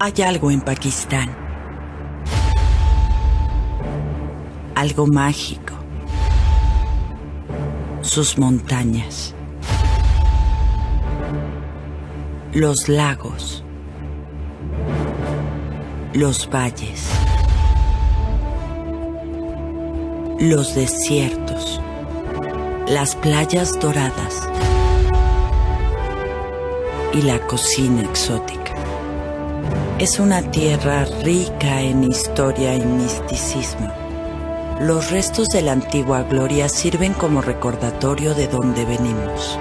Hay algo en Pakistán. Algo mágico. Sus montañas. Los lagos. Los valles. Los desiertos. Las playas doradas. Y la cocina exótica. Es una tierra rica en historia y misticismo. Los restos de la antigua gloria sirven como recordatorio de dónde venimos.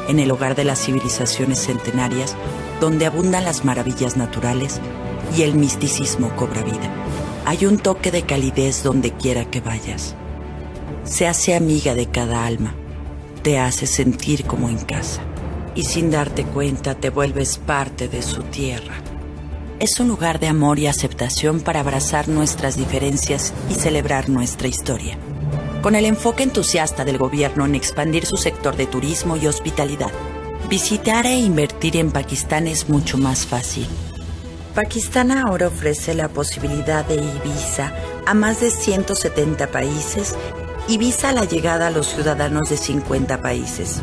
En el hogar de las civilizaciones centenarias, donde abundan las maravillas naturales y el misticismo cobra vida, hay un toque de calidez donde quiera que vayas. Se hace amiga de cada alma, te hace sentir como en casa. Y sin darte cuenta te vuelves parte de su tierra. Es un lugar de amor y aceptación para abrazar nuestras diferencias y celebrar nuestra historia. Con el enfoque entusiasta del gobierno en expandir su sector de turismo y hospitalidad, visitar e invertir en Pakistán es mucho más fácil. Pakistán ahora ofrece la posibilidad de e-visa a más de 170 países y visa a la llegada a los ciudadanos de 50 países.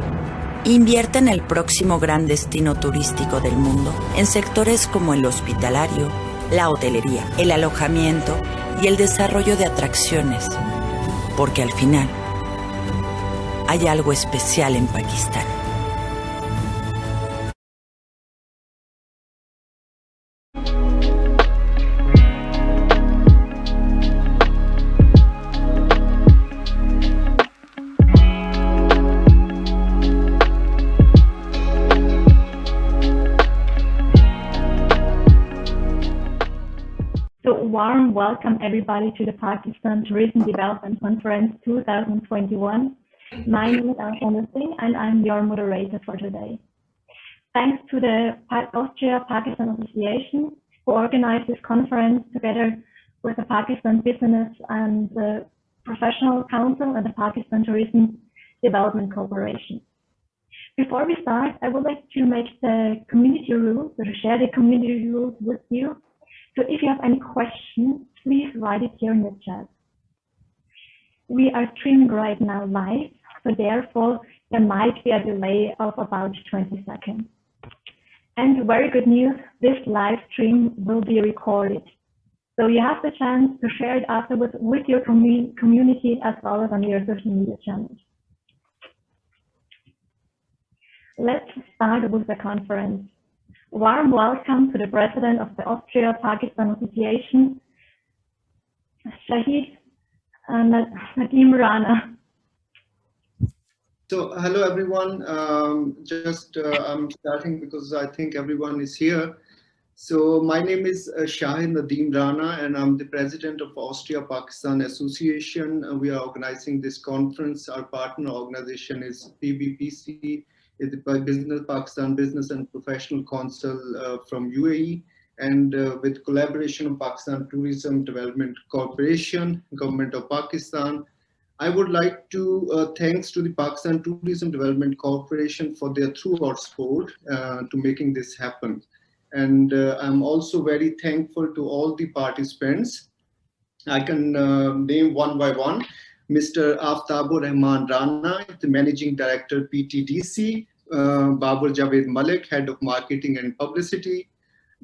Invierte en el próximo gran destino turístico del mundo en sectores como el hospitalario, la hotelería, el alojamiento y el desarrollo de atracciones, porque al final hay algo especial en Pakistán. Warm welcome everybody to the Pakistan Tourism Development Conference 2021. My name is Alfonso Singh and I'm your moderator for today. Thanks to the Austria-Pakistan Association who organized this conference together with the Pakistan Business and the Professional Council and the Pakistan Tourism Development Corporation. Before we start, I would like to make the community rules, or share the community rules with you. So if you have any questions, please write it here in the chat. We are streaming right now live, so therefore there might be a delay of about 20 seconds. And very good news, this live stream will be recorded. So you have the chance to share it afterwards with your community as well as on your social media channels. Let's start with the conference. Warm welcome to the President of the Austria-Pakistan Association, Shahid Nadeem Rana. So, hello everyone. I'm starting because I think everyone is here. So, my name is Shahid Nadeem Rana, and I'm the President of Austria-Pakistan Association. We are organizing this conference. Our partner organization is PBPC. Is the Pakistan Business and Professional Council from UAE, and with collaboration of Pakistan Tourism Development Corporation, Government of Pakistan. I would like to thanks to the Pakistan Tourism Development Corporation for their throughout support to making this happen. And I'm also very thankful to all the participants. I can name one by one. Mr. Aftabur Rahman Rana, the Managing Director, PTDC, Babur Javed Malik, Head of Marketing and Publicity,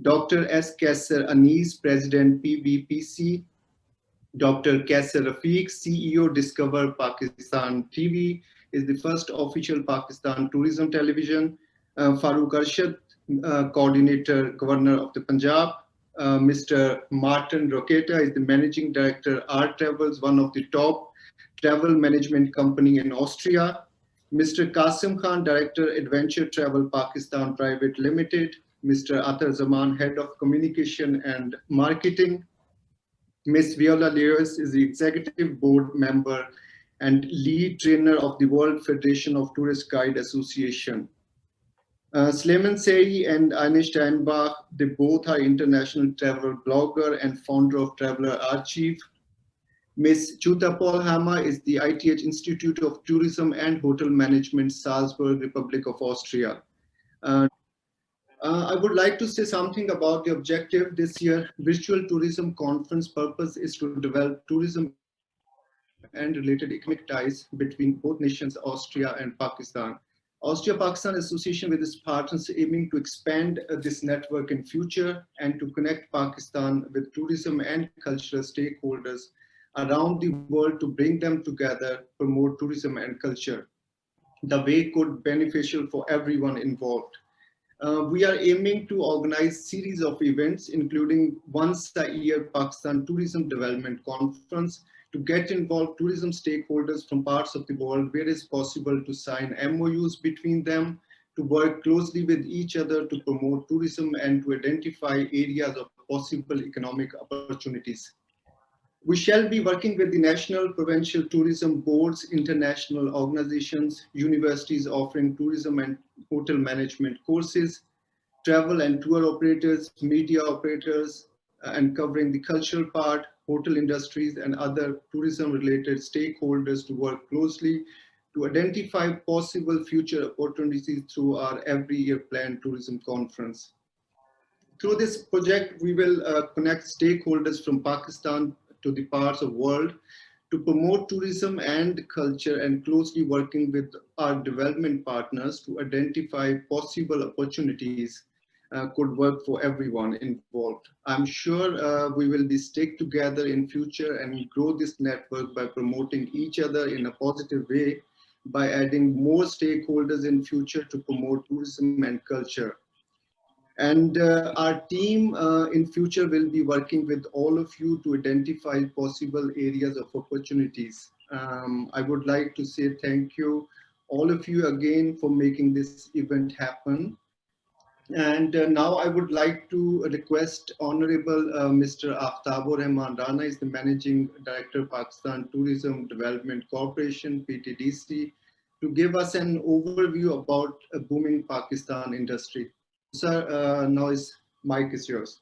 Dr. S. Kaisar Anis, President, PBPC, Dr. Kaisar Rafiq, CEO, Discover Pakistan TV, is the first official Pakistan tourism television, Farooq Arshad, Coordinator, Governor of the Punjab, Mr. Martin Roqueta is the Managing Director, R Travels, one of the top travel management company in Austria. Mr. Qasim Khan, Director, Adventure Travel Pakistan Private Limited. Mr. Atar Zaman, Head of Communication and Marketing. Ms. Viola Lewis is the Executive Board Member and Lead Trainer of the World Federation of Tourist Guide Association. Sleiman Sey and Anish Steinbach, they both are international travel blogger and founder of Traveler Archive. Ms. Chuta Polhammer is the ITH Institute of Tourism and Hotel Management, Salzburg, Republic of Austria. I would like to say something about the objective this year. Virtual Tourism Conference purpose is to develop tourism and related economic ties between both nations, Austria and Pakistan. Austria-Pakistan Association with its partners aiming to expand this network in future and to connect Pakistan with tourism and cultural stakeholders around the world to bring them together, promote tourism and culture. The way could beneficial for everyone involved. We are aiming to organize series of events, including once a year Pakistan Tourism Development Conference, to get involved tourism stakeholders from parts of the world where it's possible to sign MOUs between them, to work closely with each other to promote tourism and to identify areas of possible economic opportunities. We shall be working with the national provincial tourism boards, international organizations, universities offering tourism and hotel management courses, travel and tour operators, media operators, and covering the cultural part, hotel industries, and other tourism related stakeholders to work closely to identify possible future opportunities through our every year planned tourism conference. Through this project, we will connect stakeholders from Pakistan to the parts of the world to promote tourism and culture and closely working with our development partners to identify possible opportunities could work for everyone involved. I'm sure we will be stick together in future and grow this network by promoting each other in a positive way, by adding more stakeholders in future to promote tourism and culture. And our team in future will be working with all of you to identify possible areas of opportunities. I would like to say thank you, all of you again for making this event happen. And now I would like to request Honorable Mr. Aftabur Rahman Rana is the Managing Director, Pakistan Tourism Development Corporation, PTDC, to give us an overview about a booming Pakistan industry. Sir, now mic is yours.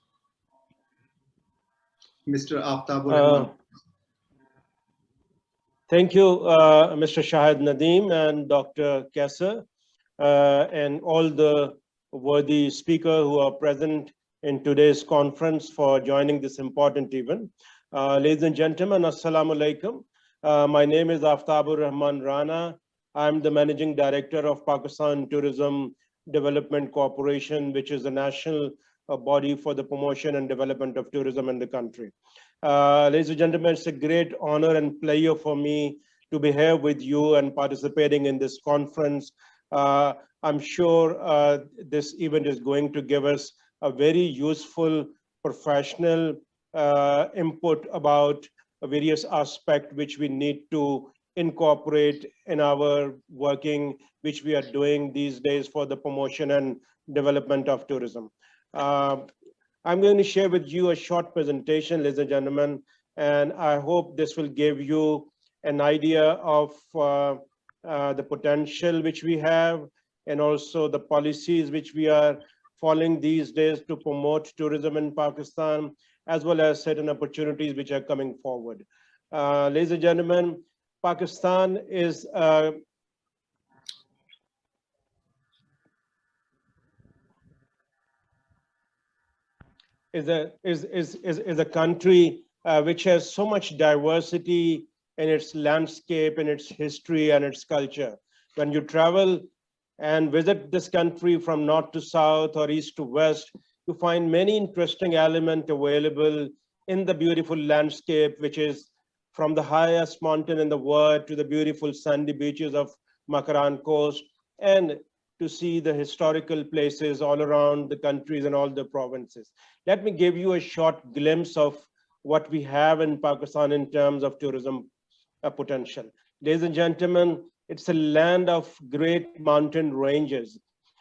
Mr. Aftabur Rahman. Thank you, Mr. Shahid Nadeem and Dr. Kesser, and all the worthy speakers who are present in today's conference for joining this important event. Ladies and gentlemen, Assalamu alaikum. My name is Aftabur Rahman Rana. I'm the Managing Director of Pakistan Tourism Development Corporation, which is the national body for the promotion and development of tourism in the country. Ladies and gentlemen, it's a great honor and pleasure for me to be here with you and participating in this conference. I'm sure this event is going to give us a very useful professional input about various aspects which we need to incorporate in our working, which we are doing these days for the promotion and development of tourism. I'm going to share with you a short presentation, ladies and gentlemen, and I hope this will give you an idea of the potential which we have and also the policies which we are following these days to promote tourism in Pakistan, as well as certain opportunities which are coming forward. Ladies and gentlemen, Pakistan is a country which has so much diversity in its landscape, in its history and its culture. When you travel and visit this country from north to south or east to west, you find many interesting elements available in the beautiful landscape, which is from the highest mountain in the world to the beautiful sandy beaches of Makaran coast, and to see the historical places all around the countries and all the provinces. Let me give you a short glimpse of what we have in Pakistan in terms of tourism potential. Ladies and gentlemen, it's a land of great mountain ranges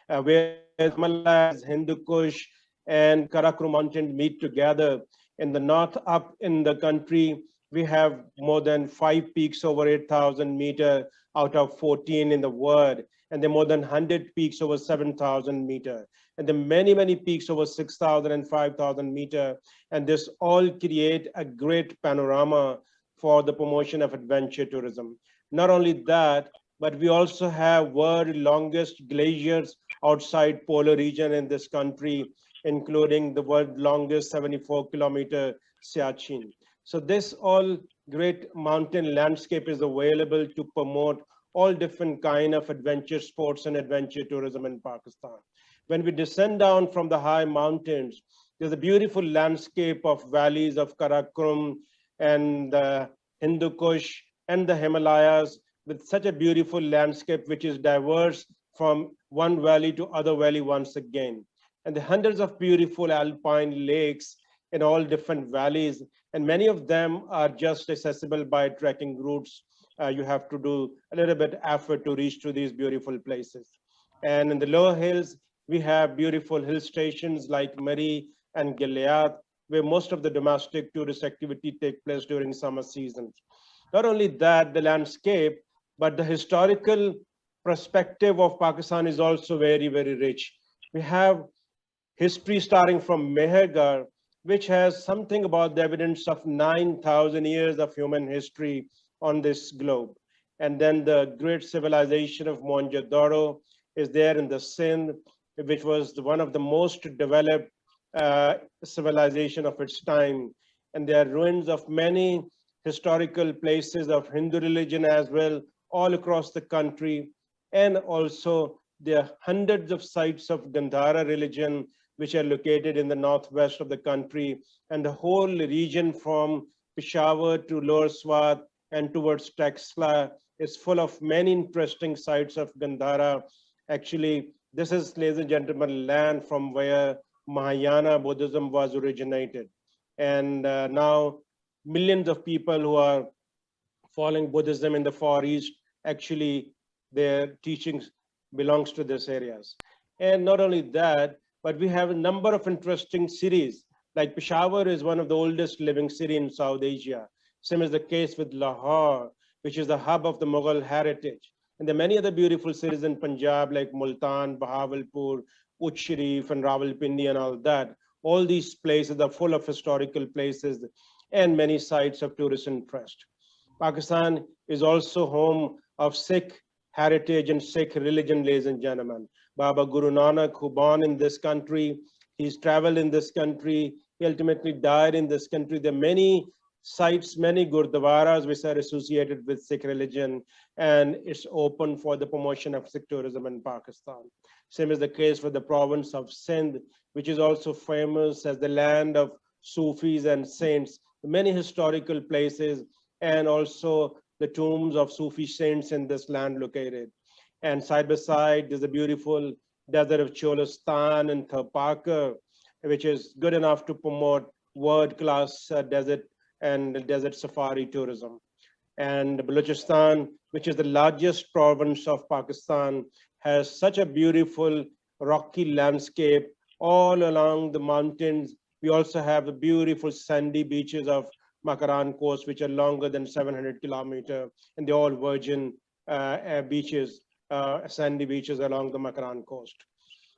where Himalayas, Hindu Kush, and Karakoram Mountain meet together. In the north up in the country, we have more than 5 peaks over 8,000 meters out of 14 in the world. And there are more than 100 peaks over 7,000 meters. And there are many, many peaks over 6,000 and 5,000 meters. And this all create a great panorama for the promotion of adventure tourism. Not only that, but we also have world longest glaciers outside polar region in this country, including the world longest 74-kilometer Siachen. So this all great mountain landscape is available to promote all different kind of adventure sports and adventure tourism in Pakistan. When we descend down from the high mountains, there's a beautiful landscape of valleys of Karakoram and the Hindu Kush and the Himalayas, with such a beautiful landscape which is diverse from one valley to other valley once again. And the hundreds of beautiful alpine lakes in all different valleys, and many of them are just accessible by trekking routes. You have to do a little bit effort to reach to these beautiful places. And in the lower hills, we have beautiful hill stations like Mari and Gilead, where most of the domestic tourist activity take place during summer seasons. Not only that, the landscape, but the historical perspective of Pakistan is also very, very rich. We have history starting from Mehergarh, which has something about the evidence of 9,000 years of human history on this globe. And then the great civilization of Mohenjo-daro is there in the Sindh, which was one of the most developed civilization of its time. And there are ruins of many historical places of Hindu religion as well, all across the country. And also there are hundreds of sites of Gandhara religion, which are located in the northwest of the country. And the whole region from Peshawar to Lower Swat and towards Taxila is full of many interesting sites of Gandhara. Actually, this is, ladies and gentlemen, land from where Mahayana Buddhism was originated. And now millions of people who are following Buddhism in the Far East, actually their teachings belongs to these areas. And not only that, but we have a number of interesting cities. Like Peshawar is one of the oldest living city in South Asia. Same is the case with Lahore, which is the hub of the Mughal heritage. And there are many other beautiful cities in Punjab like Multan, Bahawalpur, Uch Sharif and Rawalpindi and all that. All these places are full of historical places and many sites of tourist interest. Pakistan is also home of Sikh heritage and Sikh religion, ladies and gentlemen. Baba Guru Nanak, who born in this country, he's traveled in this country, he ultimately died in this country. There are many sites, many gurdwaras which are associated with Sikh religion, and it's open for the promotion of Sikh tourism in Pakistan. Same is the case for the province of Sindh, which is also famous as the land of Sufis and saints. Many historical places and also the tombs of Sufi saints in this land located. And side by side, there's a beautiful desert of Cholistan and Tharparkar, which is good enough to promote world-class desert and desert safari tourism. And Balochistan, which is the largest province of Pakistan, has such a beautiful rocky landscape all along the mountains. We also have the beautiful sandy beaches of Makaran coast, which are longer than 700 kilometers, and they're all virgin beaches, sandy beaches along the Makaran coast.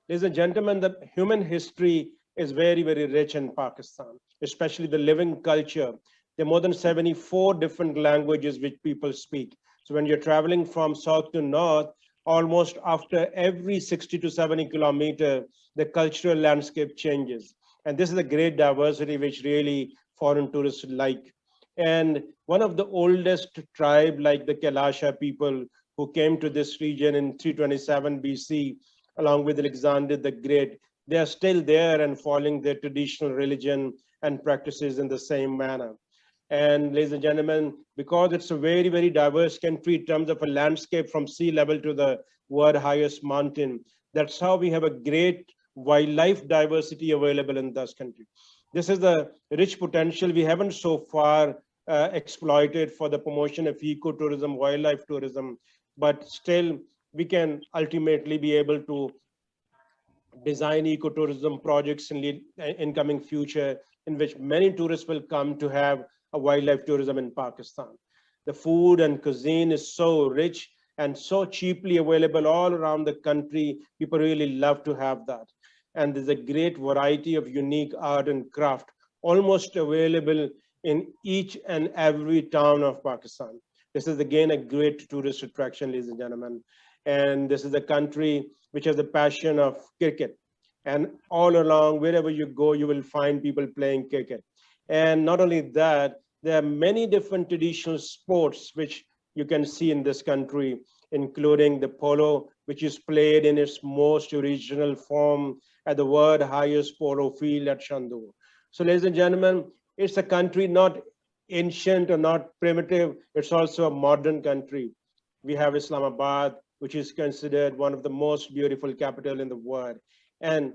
Ladies and gentlemen, the human history is very, very rich in Pakistan, especially the living culture. There are more than 74 different languages which people speak. So when you're traveling from south to north, almost after every 60 to 70 kilometers, the cultural landscape changes. And this is a great diversity which really foreign tourists like. And one of the oldest tribe, like the Kailasha people who came to this region in 327 BC, along with Alexander the Great, they are still there and following their traditional religion and practices in the same manner. And ladies and gentlemen, because it's a very, very diverse country in terms of a landscape from sea level to the world highest mountain, that's how we have a great wildlife diversity available in this country. This is the rich potential we haven't so far exploited for the promotion of ecotourism, wildlife tourism, but still we can ultimately be able to design ecotourism projects in the incoming future in which many tourists will come to have a wildlife tourism in Pakistan. The food and cuisine is so rich and so cheaply available all around the country. People really love to have that. And there's a great variety of unique art and craft almost available in each and every town of Pakistan. This is again a great tourist attraction, ladies and gentlemen. And this is a country which has a passion of cricket. And all along, wherever you go, you will find people playing cricket. And not only that, there are many different traditional sports which you can see in this country, including the polo, which is played in its most original form at the world highest polo field at Chandur. So ladies and gentlemen, it's a country not ancient or not primitive, it's also a modern country. We have Islamabad, which is considered one of the most beautiful capital in the world. And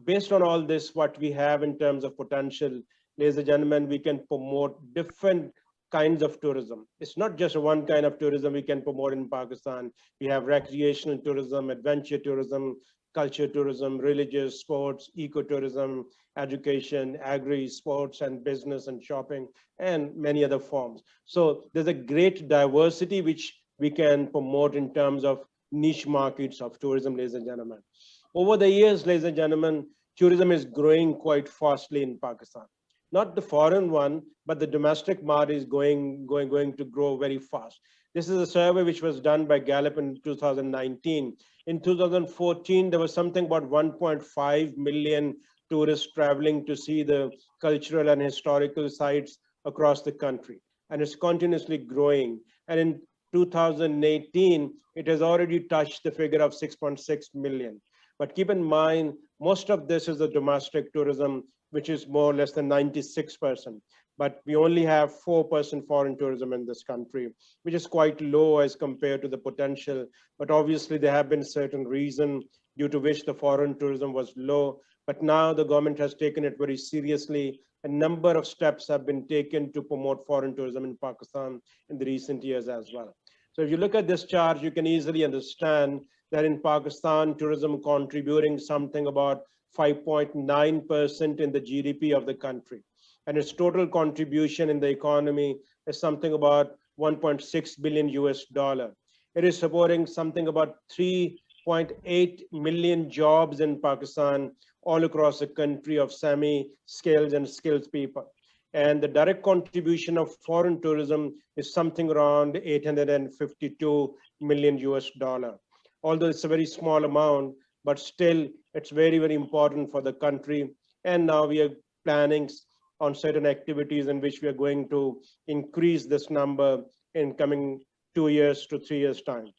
based on all this, what we have in terms of potential, ladies and gentlemen, we can promote different kinds of tourism. It's not just one kind of tourism we can promote in Pakistan. We have recreational tourism, adventure tourism, culture tourism, religious, sports, ecotourism, education, agri, sports, and business and shopping, and many other forms. So there's a great diversity which we can promote in terms of niche markets of tourism, ladies and gentlemen. Over the years, ladies and gentlemen, tourism is growing quite fastly in Pakistan. Not the foreign one, but the domestic market is going to grow very fast. This is a survey which was done by Gallup in 2019. In 2014, there was something about 1.5 million tourists traveling to see the cultural and historical sites across the country. And it's continuously growing. And in 2018, it has already touched the figure of 6.6 million. But keep in mind, most of this is the domestic tourism, which is more or less than 96%. But we only have 4% foreign tourism in this country, which is quite low as compared to the potential. But obviously, there have been certain reasons due to which the foreign tourism was low. But now the government has taken it very seriously. A number of steps have been taken to promote foreign tourism in Pakistan in the recent years as well. So if you look at this chart, you can easily understand that in Pakistan, tourism contributing something about 5.9% in the GDP of the country. And its total contribution in the economy is something about 1.6 billion US dollar. It is supporting something about 3.8 million jobs in Pakistan, all across the country of semi-skilled and skilled people. And the direct contribution of foreign tourism is something around 852 million US dollar. Although it's a very small amount, but still it's very, very important for the country. And now we are planning on certain activities in which we are going to increase this number in coming 2 years to 3 years time.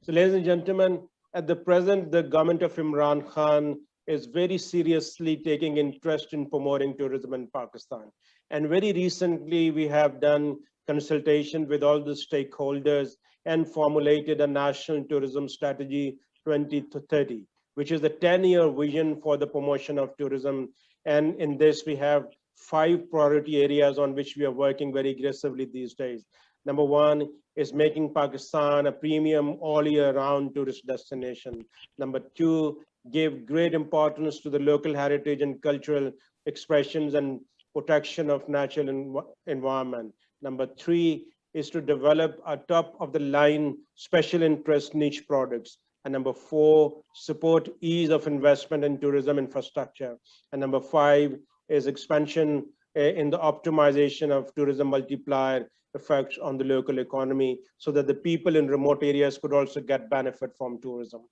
So ladies and gentlemen, at the present, the government of Imran Khan is very seriously taking interest in promoting tourism in Pakistan. And very recently, we have done consultation with all the stakeholders and formulated a national tourism strategy 2030, which is a 10-year vision for the promotion of tourism. And in this, we have 5 priority areas on which we are working very aggressively these days. Number 1 is making Pakistan a premium all year round tourist destination. Number 2, give great importance to the local heritage and cultural expressions and protection of natural environment. Number 3 is to develop a top of the line special interest niche products. And number 4, support ease of investment in tourism infrastructure. And number 5 is expansion in the optimization of tourism multiplier effects on the local economy so that the people in remote areas could also get benefit from tourism.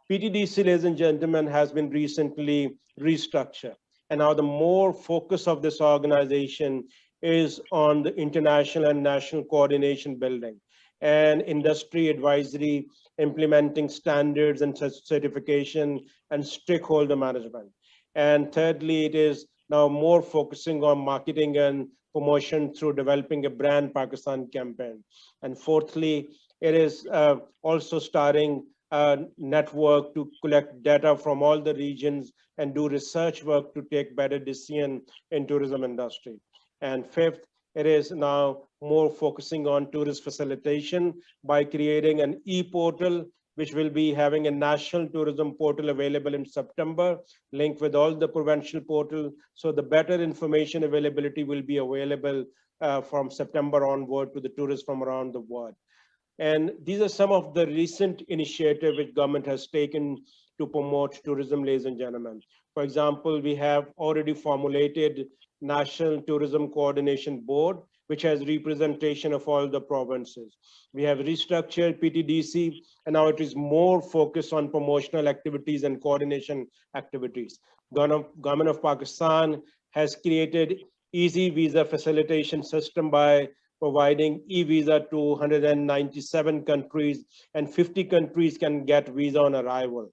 PTDC, ladies and gentlemen, has been recently restructured. And now the more focus of this organization is on the international and national coordination building and industry advisory, implementing standards and certification and stakeholder management. And thirdly, it is now more focusing on marketing and promotion through developing a brand Pakistan campaign. And fourthly, it is also starting a network to collect data from all the regions and do research work to take better decision in tourism industry. And fifth, it is now more focusing on tourist facilitation by creating an e-portal, which will be having a national tourism portal available in September, linked with all the provincial portal. So the better information availability will be available from September onward to the tourists from around the world. And these are some of the recent initiatives which government has taken to promote tourism, ladies and gentlemen. For example, we have already formulated National Tourism Coordination Board, which has representation of all the provinces. We have restructured PTDC, and now it is more focused on promotional activities and coordination activities. Government of Pakistan has created easy visa facilitation system by providing e-visa to 197 countries, and 50 countries can get visa on arrival.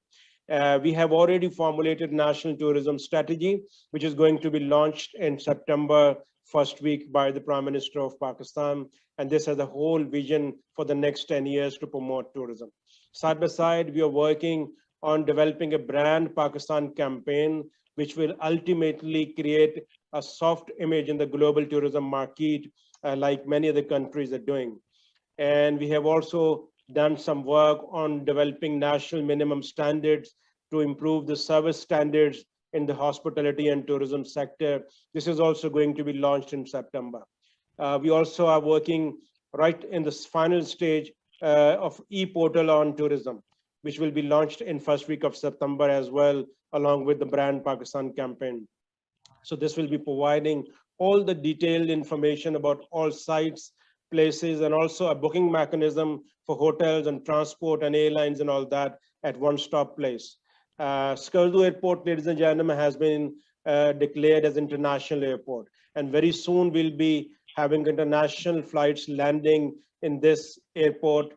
We have already formulated national tourism strategy, which is going to be launched in September first week by the Prime Minister of Pakistan. And this has a whole vision for the next 10 years to promote tourism. Side by side, we are working on developing a brand Pakistan campaign, which will ultimately create a soft image in the global tourism market, like many other countries are doing. And we have also done some work on developing national minimum standards to improve the service standards in the hospitality and tourism sector. This is also going to be launched in September. We also are working right in the final stage of e-portal on tourism, which will be launched in first week of September as well, along with the brand Pakistan campaign. So this will be providing all the detailed information about all sites, places, and also a booking mechanism for hotels and transport and airlines and all that at one-stop place. Skardu Airport, ladies and gentlemen, has been declared as international airport, and very soon we'll be having international flights landing in this airport,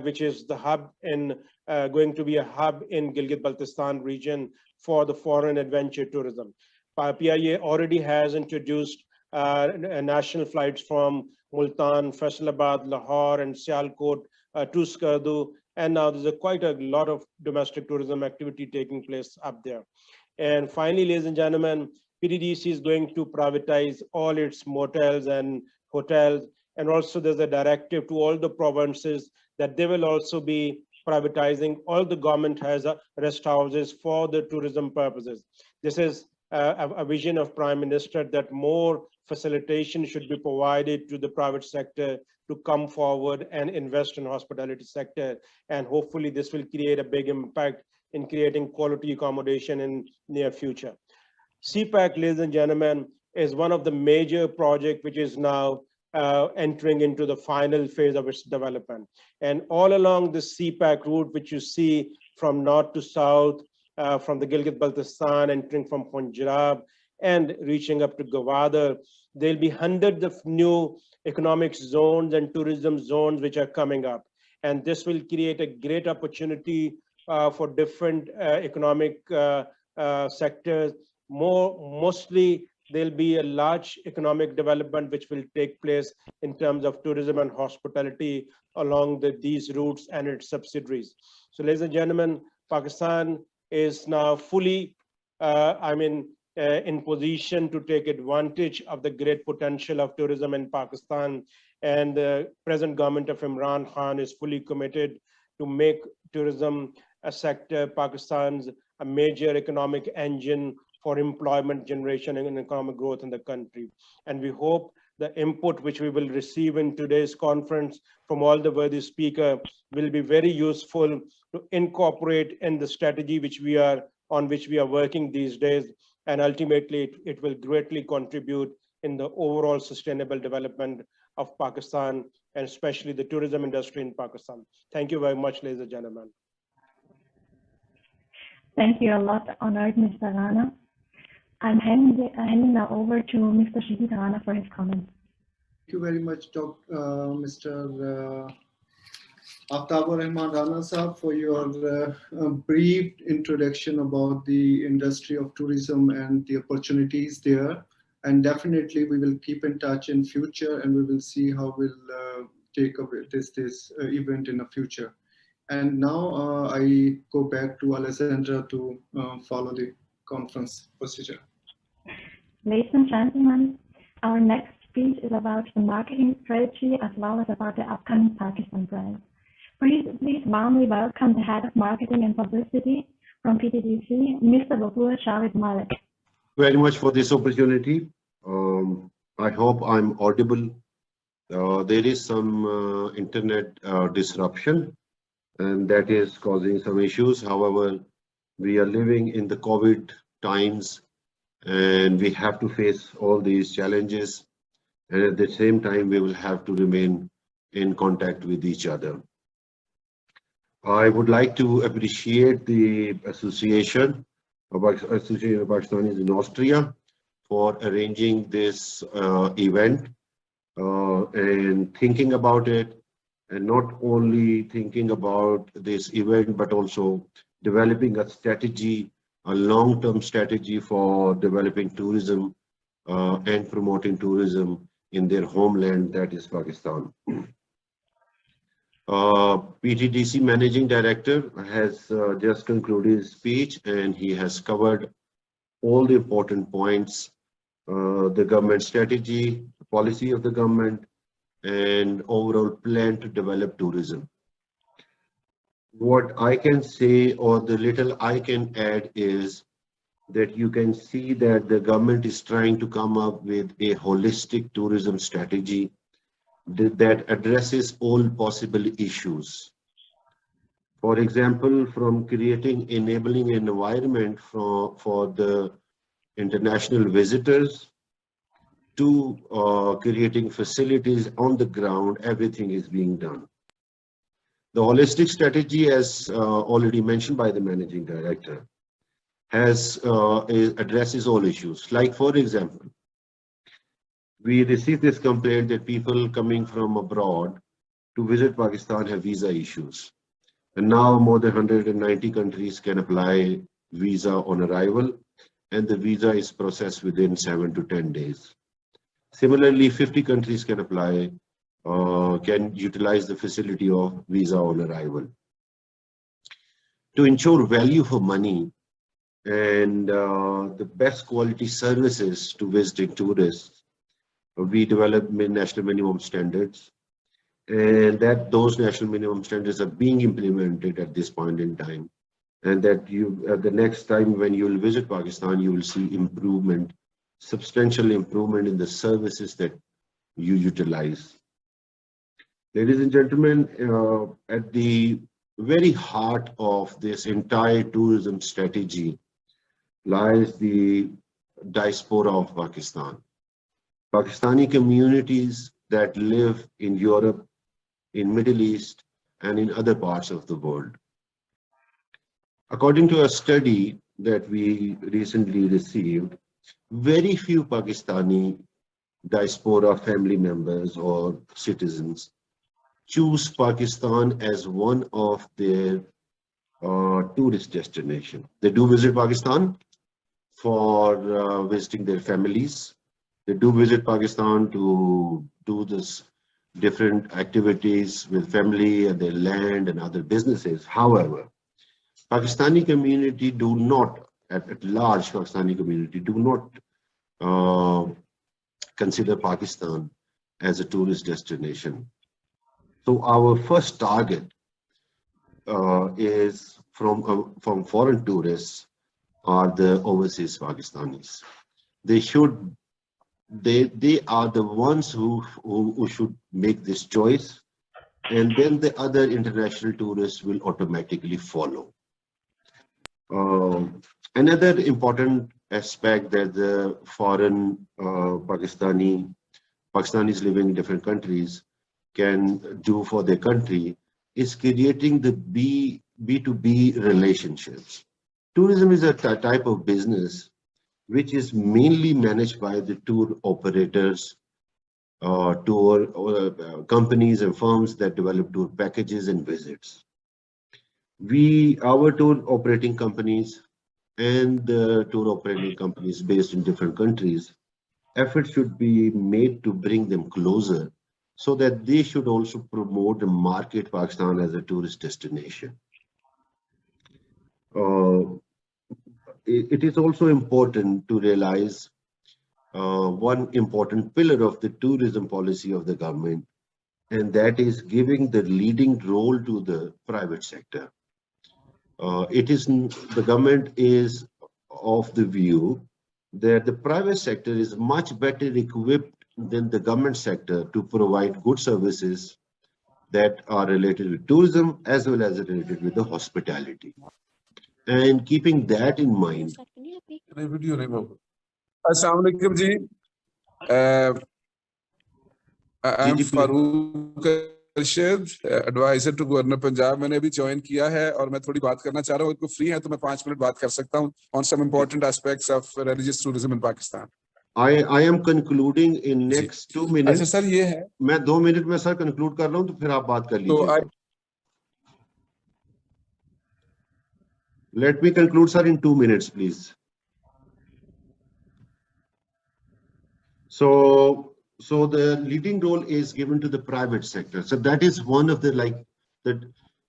which is the hub in going to be a hub in Gilgit-Baltistan region for the foreign adventure tourism. PIA already has introduced national flights from Multan, Faisalabad, Lahore, and Sialkot to Skardu, and now there's quite a lot of domestic tourism activity taking place up there. And finally, ladies and gentlemen, PTDC is going to privatize all its motels and hotels, and also there's a directive to all the provinces that they will also be privatizing all the government has rest houses for the tourism purposes. This is a vision of Prime Minister that more facilitation should be provided to the private sector to come forward and invest in hospitality sector. And hopefully this will create a big impact in creating quality accommodation in near future. CPAC, ladies and gentlemen, is one of the major projects which is now entering into the final phase of its development. And all along the CPAC route, which you see from north to south, from the Gilgit-Baltistan, entering from Punjab and reaching up to Gwadar, there'll be hundreds of new economic zones and tourism zones which are coming up. And this will create a great opportunity for different economic sectors. Mostly, there'll be a large economic development which will take place in terms of tourism and hospitality along these routes and its subsidiaries. So, ladies and gentlemen, Pakistan is now fully, in position to take advantage of the great potential of tourism in Pakistan. And the present government of Imran Khan is fully committed to make tourism a sector, Pakistan's a major economic engine for employment generation and economic growth in the country. And we hope the input which we will receive in today's conference from all the worthy speakers will be very useful to incorporate in the strategy which we are working these days. And ultimately, it will greatly contribute in the overall sustainable development of Pakistan, and especially the tourism industry in Pakistan. Thank you very much, ladies and gentlemen. Thank you a lot, honored Mr. Rana. I'm handing now over to Mr. Shahid Rana for his comments. Thank you very much, Mr. Aftabur Rahman Rana Sahab, for your brief introduction about the industry of tourism and the opportunities there. And definitely we will keep in touch in future, and we will see how we'll take up this event in the future. And now I go back to Alessandra to follow the conference procedure. Ladies and gentlemen, our next speech is about the marketing strategy as well as about the upcoming Pakistan brand. Please warmly welcome the Head of Marketing and Publicity from PTDC, Mr. Babu Shahid Malik. Very much for this opportunity. I hope I'm audible. There is some internet disruption, and that is causing some issues. However, we are living in the COVID times, and we have to face all these challenges. And at the same time, we will have to remain in contact with each other. I would like to appreciate the Association of Pakistanis in Austria for arranging this event and thinking about it, and not only thinking about this event, but also developing a strategy, a long-term strategy for developing tourism and promoting tourism in their homeland, that is Pakistan. PTDC Managing Director has just concluded his speech, and he has covered all the important points, the government strategy, the policy of the government, and overall plan to develop tourism. What I can say, or the little I can add, is that you can see that the government is trying to come up with a holistic tourism strategy that addresses all possible issues. For example, from creating enabling environment for the international visitors to creating facilities on the ground, everything is being done. The holistic strategy, as already mentioned by the Managing Director, addresses all issues. Like, for example, we received this complaint that people coming from abroad to visit Pakistan have visa issues. And now more than 190 countries can apply visa on arrival, and the visa is processed within 7 to 10 days. Similarly, 50 countries can apply, can utilize the facility of visa on arrival. To ensure value for money and the best quality services to visiting tourists, we developed national minimum standards, and that those national minimum standards are being implemented at this point in time, and that the next time when you will visit Pakistan, you will see improvement, substantial improvement in the services that you utilize. Ladies and gentlemen, at the very heart of this entire tourism strategy lies the diaspora of Pakistan. Pakistani communities that live in Europe, in Middle East, and in other parts of the world. According to a study that we recently received, very few Pakistani diaspora family members or citizens choose Pakistan as one of their tourist destinations. They do visit Pakistan for visiting their families. They do visit Pakistan to do this different activities with family and their land and other businesses. However, Pakistani community do not, at large Pakistani community do not consider Pakistan as a tourist destination. So our first target is from foreign tourists are the overseas Pakistanis. They are the ones who should make this choice, and then the other international tourists will automatically follow. Another important aspect that the foreign Pakistanis living in different countries can do for their country is creating the B2B relationships. Tourism is a type of business which is mainly managed by the tour operators, companies and firms that develop tour packages and visits. Our tour operating companies and the tour operating companies based in different countries, efforts should be made to bring them closer so that they should also promote and market Pakistan as a tourist destination. It is also important to realize one important pillar of the tourism policy of the government, and that is giving the leading role to the private sector. The government is of the view that the private sector is much better equipped than the government sector to provide good services that are related with tourism as well as related with the hospitality. And keeping that in mind, video नहीं बाबू। अस्सलाम वालेकुम जी। I am Farooq Arshad, adviser to governor Punjab. मैंने अभी join किया है और मैं थोड़ी बात करना चाह रहा हूँ। फ्री है तो मैं 5 मिनट बात कर सकता हूँ on some important aspects of religious tourism in Pakistan. I am concluding in next 2 minutes. अच्छा सर, ये है, मैं 2 मिनट में सर कंक्लूड कर रहा हूँ, तो फिर आप बात कर लीजिए। Let me conclude, sir, in 2 minutes, please. So the leading role is given to the private sector. So that is one of the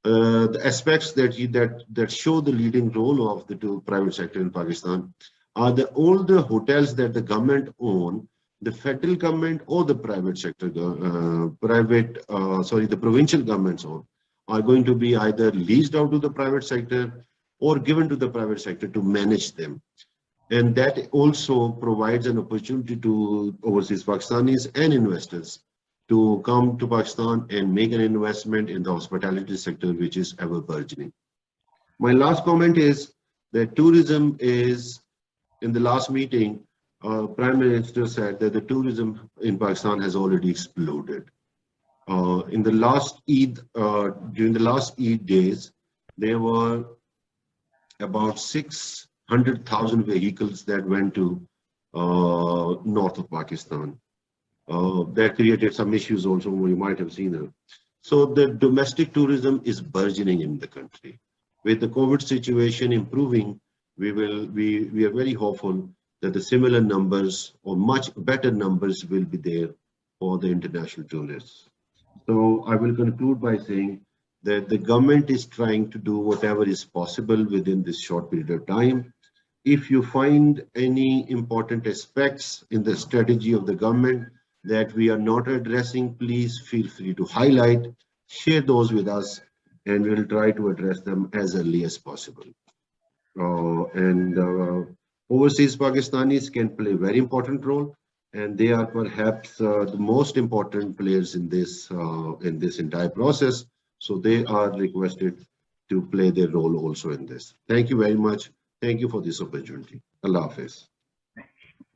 the aspects that show the leading role of the private sector in Pakistan are all the hotels that the government own, the federal government or the private sector, the provincial governments own, are going to be either leased out to the private sector or given to the private sector to manage them. And that also provides an opportunity to overseas Pakistanis and investors to come to Pakistan and make an investment in the hospitality sector, which is ever burgeoning. My last comment is that tourism is, in the last meeting, Prime Minister said that the tourism in Pakistan has already exploded. In the last Eid, during the last Eid days, there were about 600,000 vehicles that went to north of Pakistan. That created some issues also, you might have seen it. So the domestic tourism is burgeoning in the country. With the COVID situation improving, we are very hopeful that the similar numbers or much better numbers will be there for the international tourists. So I will conclude by saying that the government is trying to do whatever is possible within this short period of time. If you find any important aspects in the strategy of the government that we are not addressing, please feel free to highlight, share those with us, and we'll try to address them as early as possible. Overseas Pakistanis can play a very important role, and they are perhaps the most important players in this entire process. So they are requested to play their role also in this. Thank you very much. Thank you for this opportunity. Allah Hafiz.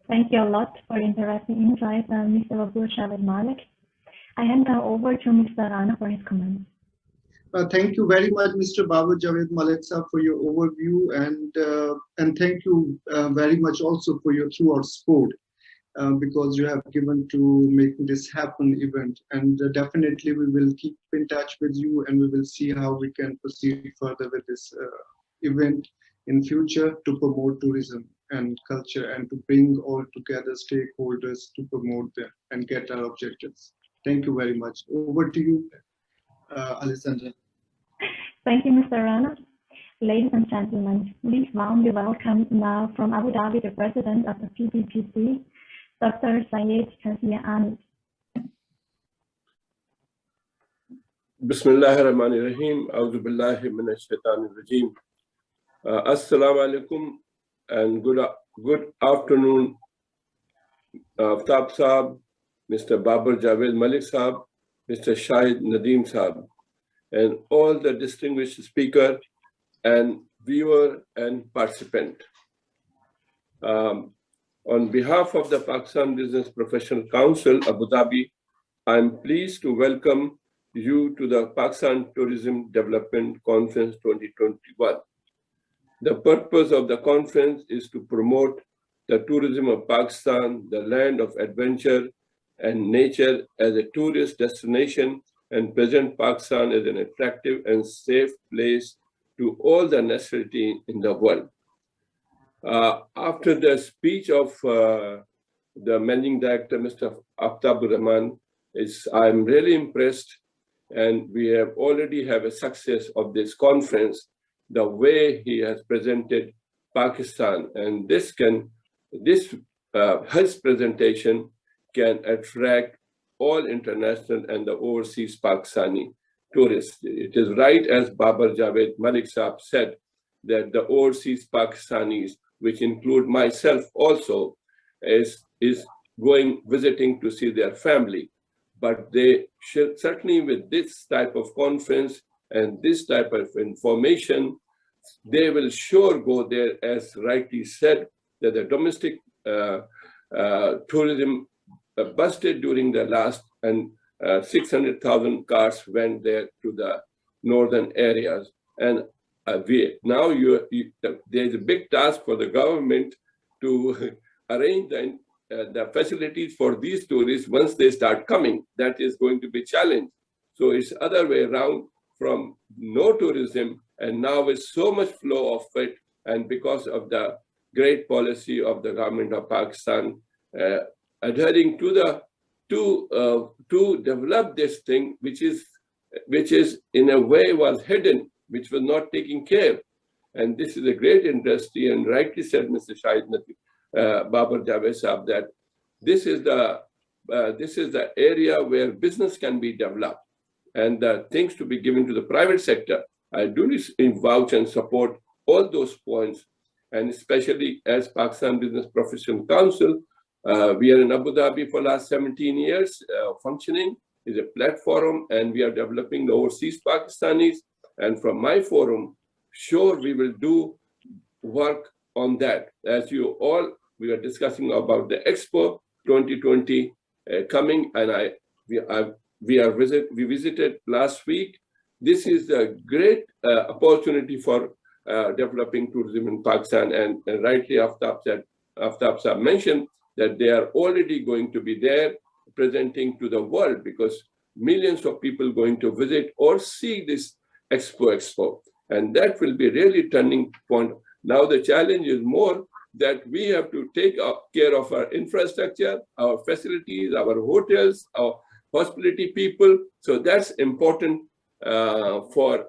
Thank you a lot for interesting insight, Mr. Abdul Shahid Malik. I hand now over to Mr. Rana for his comments. Thank you very much, Mr. Babar Javed Malik sir, for your overview, and thank you very much also for your throughout support, because you have given to making this happen event, and definitely we will keep in touch with you, and we will see how we can proceed further with this event in future to promote tourism and culture and to bring all together stakeholders to promote them and get our objectives. Thank you very much. Over to you, Alessandra. Thank you, Mr. Rana. Ladies and gentlemen, please warmly welcome now from Abu Dhabi the President of the PBPC, Dr. Syed Kazia Ahmed. Bismillahirrahmanirrahim. A'udhu billahi minash shaitanir rajim. Assalamu alaikum and good afternoon, Aftab Saab, Mr. Babar Javed Malik Saab, Mr. Shahid Nadeem Saab, and all the distinguished speaker and viewer and participant. On behalf of the Pakistan Business Professional Council, Abu Dhabi, I'm pleased to welcome you to the Pakistan Tourism Development Conference 2021. The purpose of the conference is to promote the tourism of Pakistan, the land of adventure and nature, as a tourist destination, and present Pakistan as an attractive and safe place to all the nationality in the world. After the speech of the Managing Director, Mr. Aftab Rahman, I'm really impressed, and we already have a success of this conference, the way he has presented Pakistan, and his presentation can attract all international and the overseas Pakistani tourists. It is right, as Babar Javed Malik Saab said, that the overseas Pakistanis, which include myself also, is visiting to see their family. But they should certainly, with this type of conference and this type of information, they will sure go there, as rightly said that the domestic tourism busted during the last, and 600,000 cars went there to the northern areas. And now there's a big task for the government to arrange the facilities for these tourists once they start coming. That is going to be a challenge. So it's other way around, from no tourism, and now with so much flow of it, and because of the great policy of the government of Pakistan, adhering to the to develop this thing, which is in a way was hidden, which was not taken care. And this is a great industry, and rightly said Mr. Shahid Babar Javed Saab, that this is the area where business can be developed, and things to be given to the private sector. I do vouch and support all those points, and especially as Pakistan Business Professional Council, we are in Abu Dhabi for last 17 years, functioning is a platform, and we are developing the overseas Pakistanis. And from my forum, sure, we will do work on that. As we are discussing about the Expo 2020 coming, and we visited last week. This is a great opportunity for developing tourism in Pakistan, and rightly Aftab Saab mentioned that they are already going to be there presenting to the world, because millions of people going to visit or see this Expo. And that will be really turning point. Now the challenge is more that we have to take care of our infrastructure, our facilities, our hotels, our hospitality people. So that's important for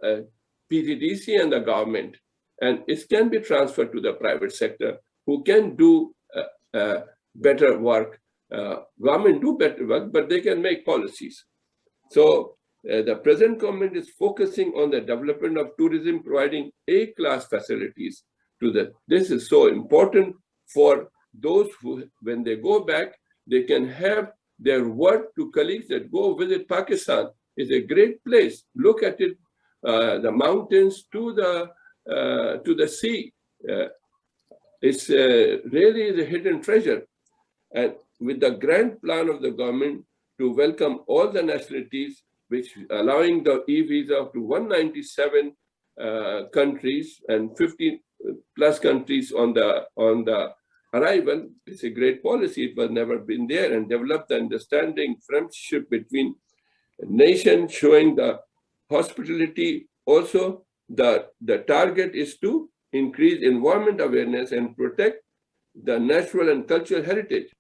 PTDC and the government. And it can be transferred to the private sector, who can do better work. Government do better work, but they can make policies. So the present government is focusing on the development of tourism, providing A-class facilities to the. This is so important for those who, when they go back, they can have their word to colleagues that go visit Pakistan. It's a great place. Look at it, the mountains to the sea. It's really the hidden treasure. And with the grand plan of the government to welcome all the nationalities, which allowing the e-visa to 197 countries and 50 plus countries on the arrival, it's a great policy. It was never been there, and develop the understanding, friendship between nations, showing the hospitality. Also, the target is to increase environment awareness and protect the natural and cultural heritage.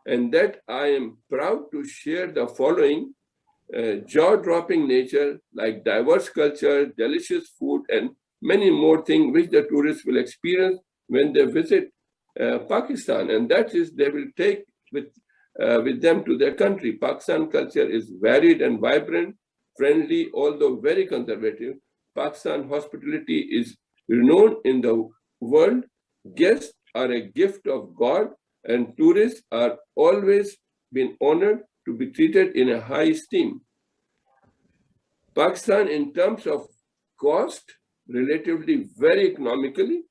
And that I am proud to share the following jaw-dropping nature, like diverse culture, delicious food, and many more things which the tourists will experience when they visit Pakistan. And that is, they will take with them to their country. Pakistan culture is varied and vibrant, friendly, although very conservative. Pakistan hospitality is renowned in the world. Guests are a gift of God, and tourists are always been honored to be treated in a high esteem. Pakistan, in terms of cost, relatively very economically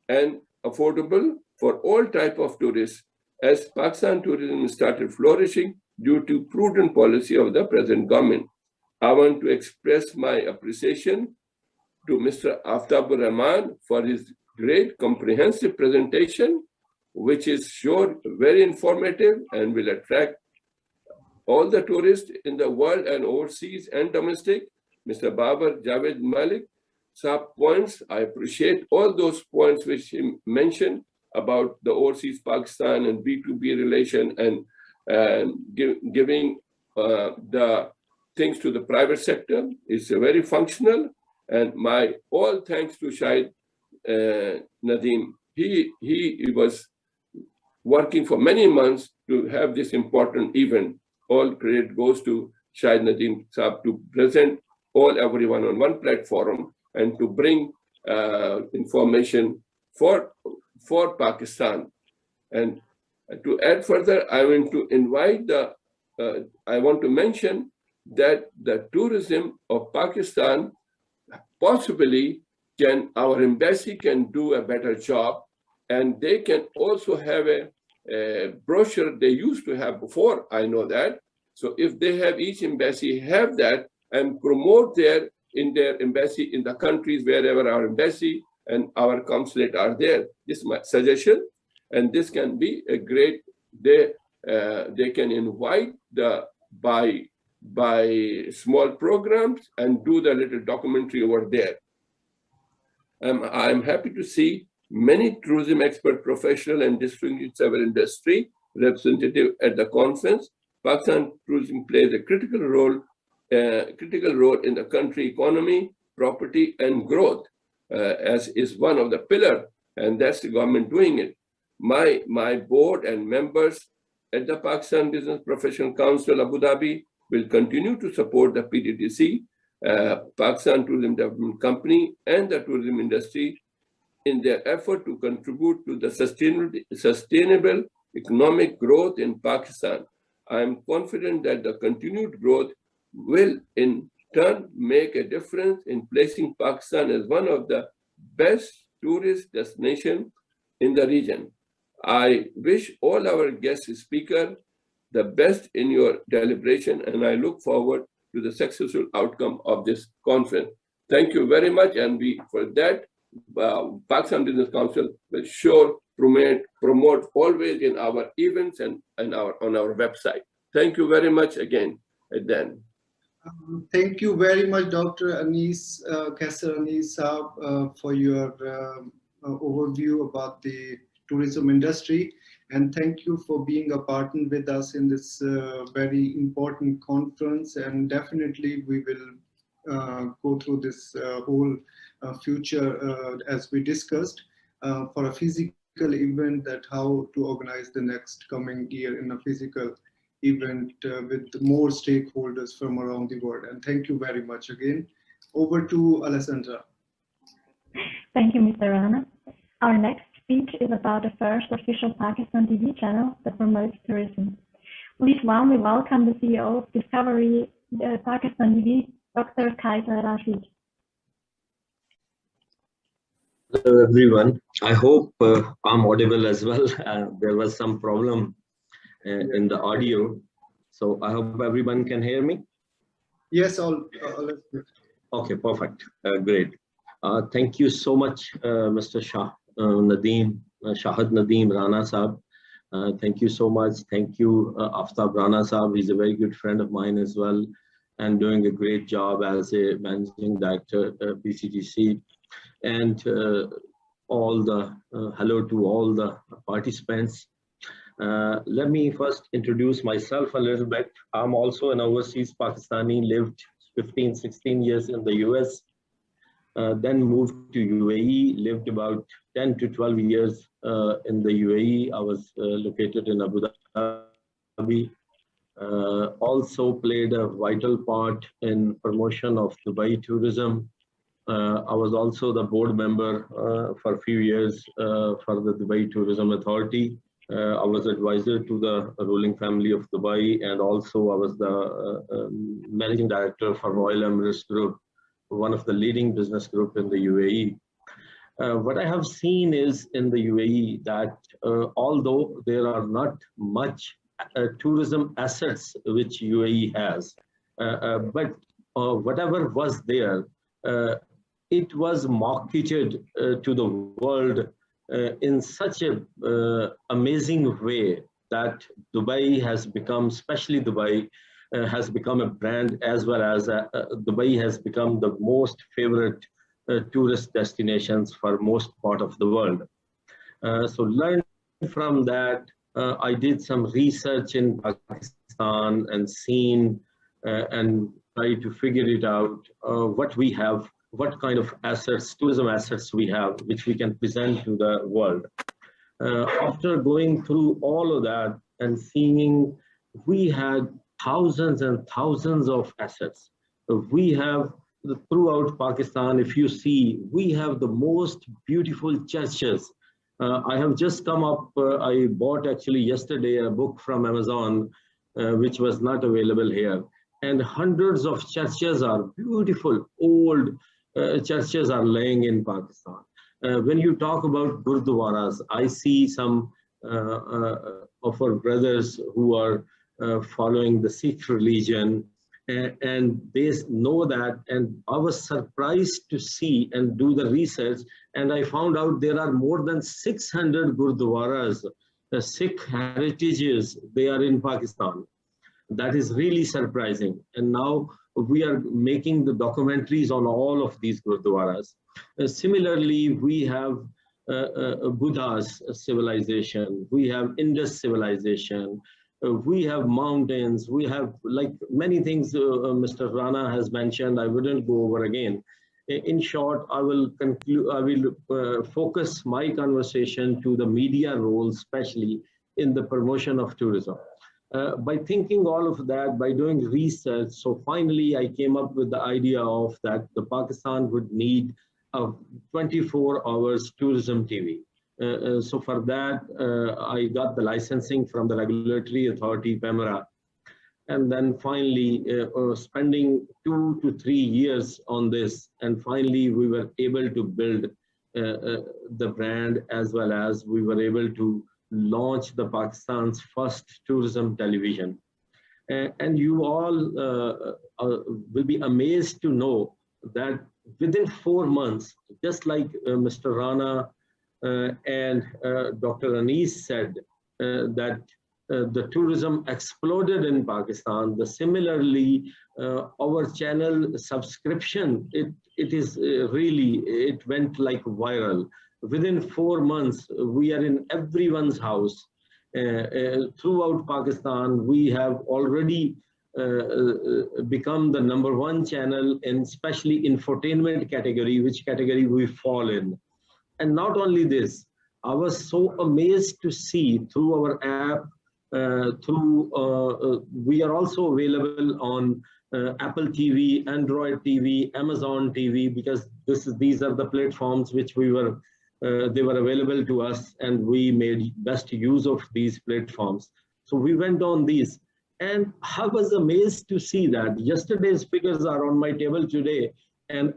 and affordable for all type of tourists, as Pakistan tourism started flourishing due to prudent policy of the present government. I want to express my appreciation to Mr. Aftabur Rahman for his great comprehensive presentation, which is sure very informative and will attract all the tourists in the world and overseas and domestic. Mr. Babar Javed Malik Saab points, I appreciate all those points which he mentioned about the overseas Pakistan and B2B relation, and giving the things to the private sector. It's a very functional, and my all thanks to Shahid Nadeem. He was working for many months to have this important event. All credit goes to Shahid Nadeem Saab to present everyone on one platform and to bring information for Pakistan. And to add further, I want to invite I want to mention that the tourism of Pakistan possibly our embassy can do a better job and they can also have a brochure they used to have before, I know that. So if they have, each embassy have that and promote in their embassy in the countries wherever our embassy and our consulate are there. This is my suggestion, and this can be a great, they can invite by small programs and do the little documentary over there. I'm happy to see many tourism expert professional and distinguished civil industry representative at the conference. Pakistan tourism plays a critical role in the country economy, property, and growth, as is one of the pillars, and that's the government doing it. My board and members at the Pakistan Business Professional Council Abu Dhabi will continue to support the PTDC, Pakistan Tourism Development Company, and the tourism industry in their effort to contribute to the sustainable economic growth in Pakistan. I am confident that the continued growth will in turn make a difference in placing Pakistan as one of the best tourist destinations in the region. I wish all our guest speakers the best in your deliberation, and I look forward to the successful outcome of this conference. Thank you very much, and for that, Pakistan Business Council will sure promote always in our events and on our website. Thank you very much again, Dan. Thank you very much, Dr. Anis, Kaisar Anis Saab, for your overview about the tourism industry. And thank you for being a partner with us in this very important conference. And definitely we will go through this whole future as we discussed for a physical event, that how to organize the next coming year in a physical event with more stakeholders from around the world. And thank you very much again. Over to Alessandra. Thank you, Mr. Rana. Our next speech is about the first official Pakistan TV channel that promotes tourism. Please warmly welcome the CEO of Discovery Pakistan TV, Dr. Kaisar Rashid. Hello everyone. I hope I'm audible as well. There was some problem in the audio, so I hope everyone can hear me. Yes, all Okay, perfect. Great. Thank you so much, Mr. Shahid Nadeem Rana Saab. Thank you so much. Thank you, Aftab Rana Saab. He's a very good friend of mine as well, and doing a great job as a managing director at PTDC. And hello to all the participants. Let me first introduce myself a little bit. I'm also an overseas Pakistani, lived 15-16 years in the US, then moved to UAE, lived about 10 to 12 years in the UAE. I was located in Abu Dhabi. Also played a vital part in promotion of Dubai tourism. I was also the board member for a few years for the Dubai Tourism Authority. I was advisor to the ruling family of Dubai, and also I was the managing director for Royal Emirates Group, one of the leading business group in the UAE. What I have seen is in the UAE that although there are not much tourism assets which UAE has, but whatever was there, it was marketed to the world in such a amazing way that Dubai has become, especially Dubai, has become a brand, as well as Dubai has become the most favorite tourist destinations for most part of the world. So learn from that. I did some research in Pakistan and seen and try to figure it out what we have, what kind of assets, tourism assets we have, which we can present to the world. After going through all of that and seeing, we had thousands and thousands of assets. We have throughout Pakistan, if you see, we have the most beautiful churches. I have just come up, I bought actually yesterday a book from Amazon, which was not available here. And hundreds of churches are beautiful, old churches are laying in Pakistan. When you talk about Gurdwaras, I see some of our brothers who are following the Sikh religion, and they know that, and I was surprised to see and do the research, and I found out there are more than 600 Gurdwaras, the Sikh heritages, they are in Pakistan. That is really surprising. And now we are making the documentaries on all of these Gurdwaras. Similarly, we have Buddha's civilization, we have Indus civilization, we have mountains, we have like many things Mr. Rana has mentioned. I wouldn't go over again. In short, I will conclude, I will focus my conversation to the media role, especially in the promotion of tourism. By thinking all of that, by doing research, so finally I came up with the idea of that the Pakistan would need a 24 hours tourism TV. So for that, I got the licensing from the regulatory authority, PEMRA. And then finally, spending 2 to 3 years on this, and finally we were able to build the brand, as well as we were able to launch the Pakistan's first tourism television. And you all will be amazed to know that within 4 months, just like Mr. Rana and Dr. Anis said, that the tourism exploded in Pakistan. Similarly, our channel subscription, it is really, it went like viral. Within 4 months, we are in everyone's house. Throughout Pakistan, we have already become the #1 channel, and especially infotainment category, which category we fall in. And not only this, I was so amazed to see through our app, we are also available on Apple TV, Android TV, Amazon TV, because these are the platforms which we were, they were available to us, and we made best use of these platforms. So we went on these, and I was amazed to see that yesterday's figures are on my table today, and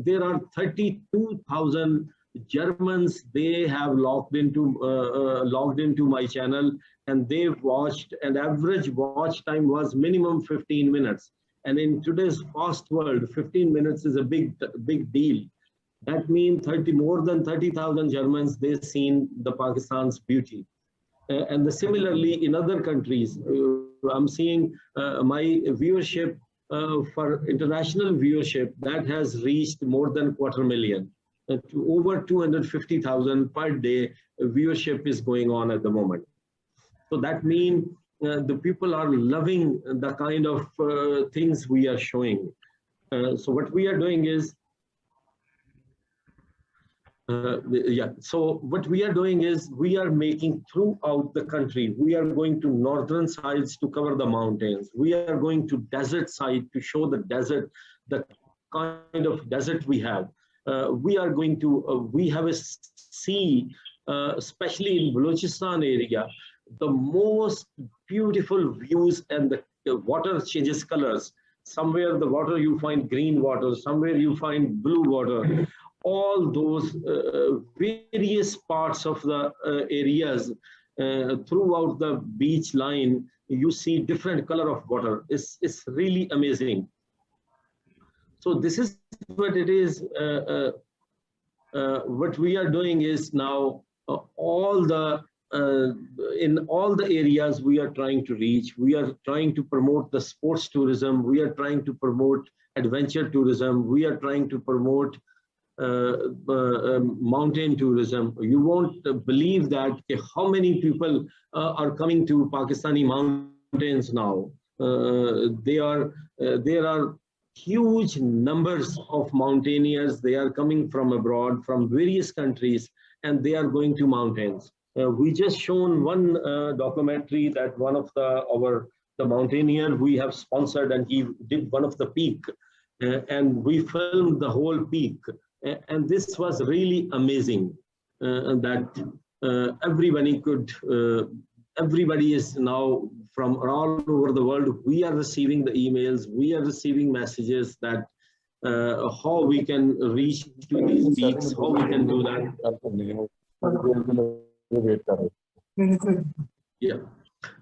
there are 32,000 Germans, they have logged into my channel, and they've watched, and average watch time was minimum 15 minutes. And in today's fast world, 15 minutes is a big deal. That means more than 30,000 Germans, they've seen the Pakistan's beauty. And similarly, in other countries, I'm seeing my viewership for international viewership, that has reached more than 250,000. To over 250,000 per day viewership is going on at the moment. So that means the people are loving the kind of things we are showing. So what we are doing is, we are making throughout the country, we are going to northern sides to cover the mountains. We are going to desert side to show the desert, the kind of desert we have. We are going to, we have a sea, especially in Balochistan area, the most beautiful views, and the water changes colors. Somewhere the water you find green water, somewhere you find blue water. All those various parts of the areas throughout the beach line, you see different color of water. It's really amazing. So this is what it is. What we are doing is now in all the areas we are trying to reach. We are trying to promote the sports tourism. We are trying to promote adventure tourism. We are trying to promote mountain tourism. You won't believe that how many people are coming to Pakistani mountains now. There are huge numbers of mountaineers. They are coming from abroad, from various countries, and they are going to mountains. We just shown one documentary that one of the mountaineer we have sponsored, and he did one of the peak, and we filmed the whole peak. And this was really amazing that everybody is now from all over the world. We are receiving the emails, we are receiving messages that how we can reach to these peaks, how we can do that. Yeah.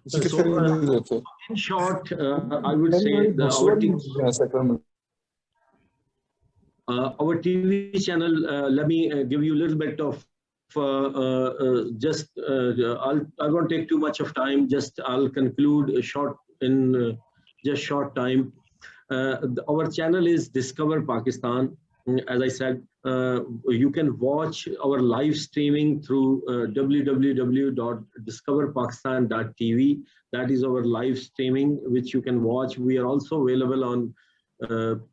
So, in short, I would say our TV channel, let me give you a little bit of I won't take too much of time, I'll conclude just short time. Our channel is Discover Pakistan. As I said, you can watch our live streaming through www.discoverpakistan.tv. That is our live streaming, which you can watch. We are also available on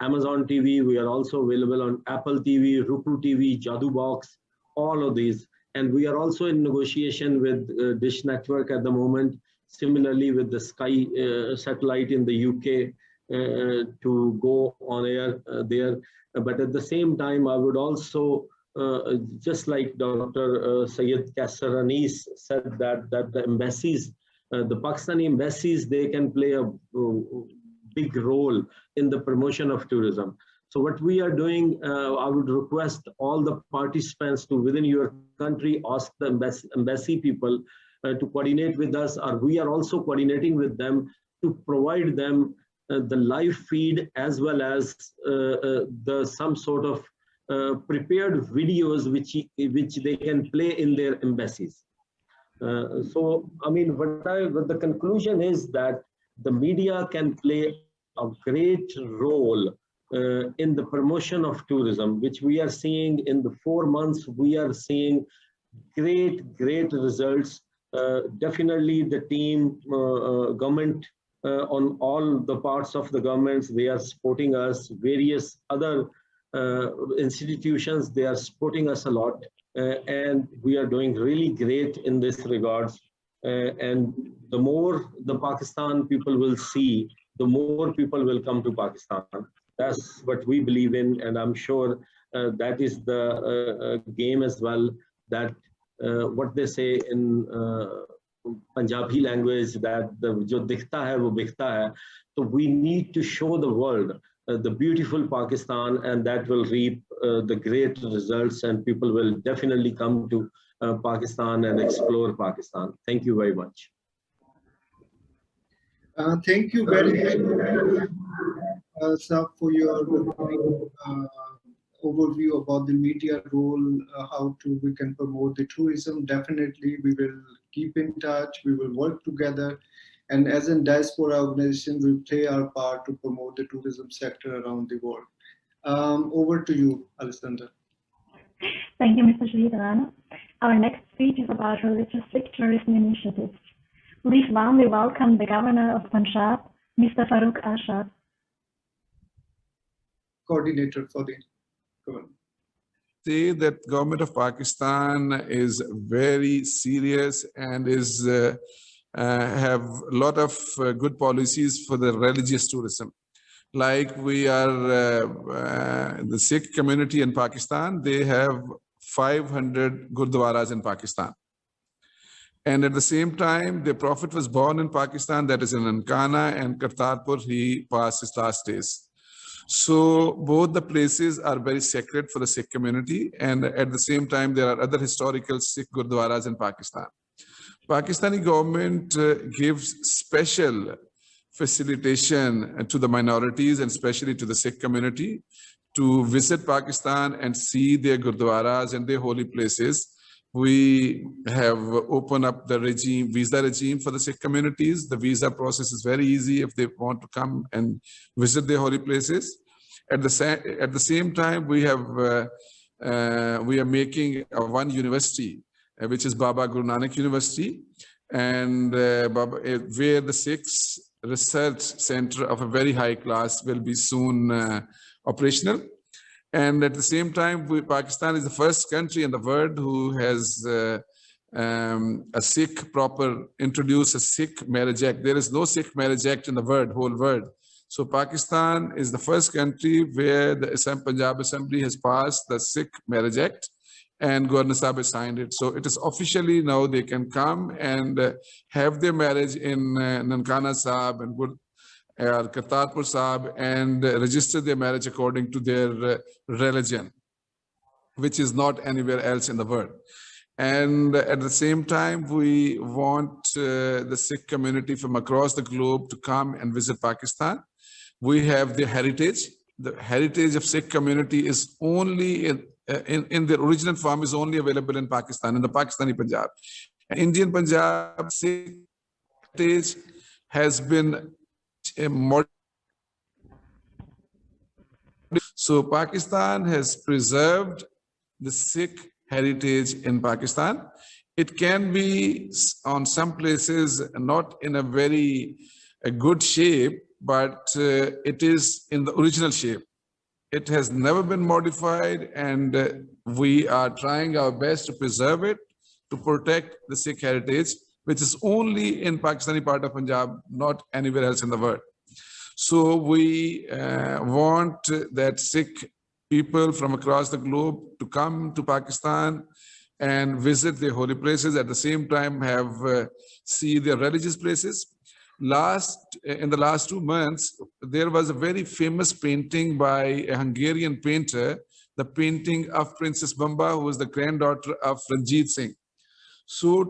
Amazon TV. We are also available on Apple TV, Roku TV, Jadu Box, all of these. And we are also in negotiation with Dish Network at the moment, similarly with the Sky satellite in the UK to go on air there. But at the same time, I would also, just like Dr. Syed Kassar Anis said, that the embassies, the Pakistani embassies, they can play a big role in the promotion of tourism. So what we are doing, I would request all the participants to within your country ask the embassy people to coordinate with us, or we are also coordinating with them to provide them the live feed as well as some sort of prepared videos which they can play in their embassies. So I mean, what the conclusion is that the media can play a great role in the promotion of tourism, which we are seeing in the 4 months. We are seeing great results. Definitely the team, government, on all the parts of the governments, they are supporting us. Various other institutions, they are supporting us a lot, and we are doing really great in this regards. And the more the Pakistan people will see, the more people will come to Pakistan. That's what we believe in, and I'm sure that is the game as well, that what they say in Punjabi language, that jo dikhta hai wo bikhta hai. So we need to show the world the beautiful Pakistan, and that will reap the great results, and people will definitely come to Pakistan and explore Pakistan. Thank you very much. Thank you very much, sir, for your overview about the media role, how we can promote the tourism. Definitely, we will keep in touch, we will work together, and as a diaspora organization, we play our part to promote the tourism sector around the world. Over to you, Alessandra. Thank you, Mr. Shahid Rana. Our next speech is about religious tourism initiatives. Please warmly welcome the Governor of Punjab, Mr. Farooq Arshad. Coordinator for the government. Say that government of Pakistan is very serious and is have a lot of good policies for the religious tourism. Like we are the Sikh community in Pakistan, they have 500 gurdwaras in Pakistan. And at the same time, the Prophet was born in Pakistan, that is in Nankana, and Kartarpur, he passed his last days. So both the places are very sacred for the Sikh community, and at the same time, there are other historical Sikh gurdwaras in Pakistan. Pakistani government gives special facilitation to the minorities and especially to the Sikh community to visit Pakistan and see their gurdwaras and their holy places. We have opened up the visa regime for the Sikh communities. The visa process is very easy if they want to come and visit their holy places. At the same time, we are making one university, which is Baba Guru Nanak University, and where the Sikhs research center of a very high class will be soon operational. And at the same time, Pakistan is the first country in the world who has a Sikh introduced a Sikh marriage act. There is no Sikh marriage act in the whole world. So Pakistan is the first country where the Punjab Assembly has passed the Sikh marriage act, and Governor Sahib has signed it. So it is officially now they can come and have their marriage in Nankana Sahib and or Kartarpur Sahib and register their marriage according to their religion, which is not anywhere else in the world. And at the same time, we want the Sikh community from across the globe to come and visit Pakistan. We have the heritage. The heritage of Sikh community is only in the original form is only available in Pakistan, in the Pakistani Punjab. Indian Punjab Sikh heritage has been so Pakistan has preserved the Sikh heritage in Pakistan. It can be on some places not in a very good shape, but it is in the original shape. It has never been modified, and we are trying our best to preserve it, to protect the Sikh heritage, which is only in Pakistani part of Punjab, not anywhere else in the world. So we want that Sikh people from across the globe to come to Pakistan and visit their holy places, at the same time have see their religious places. In the last 2 months, there was a very famous painting by a Hungarian painter, the painting of Princess Bamba, who was the granddaughter of Ranjit Singh. So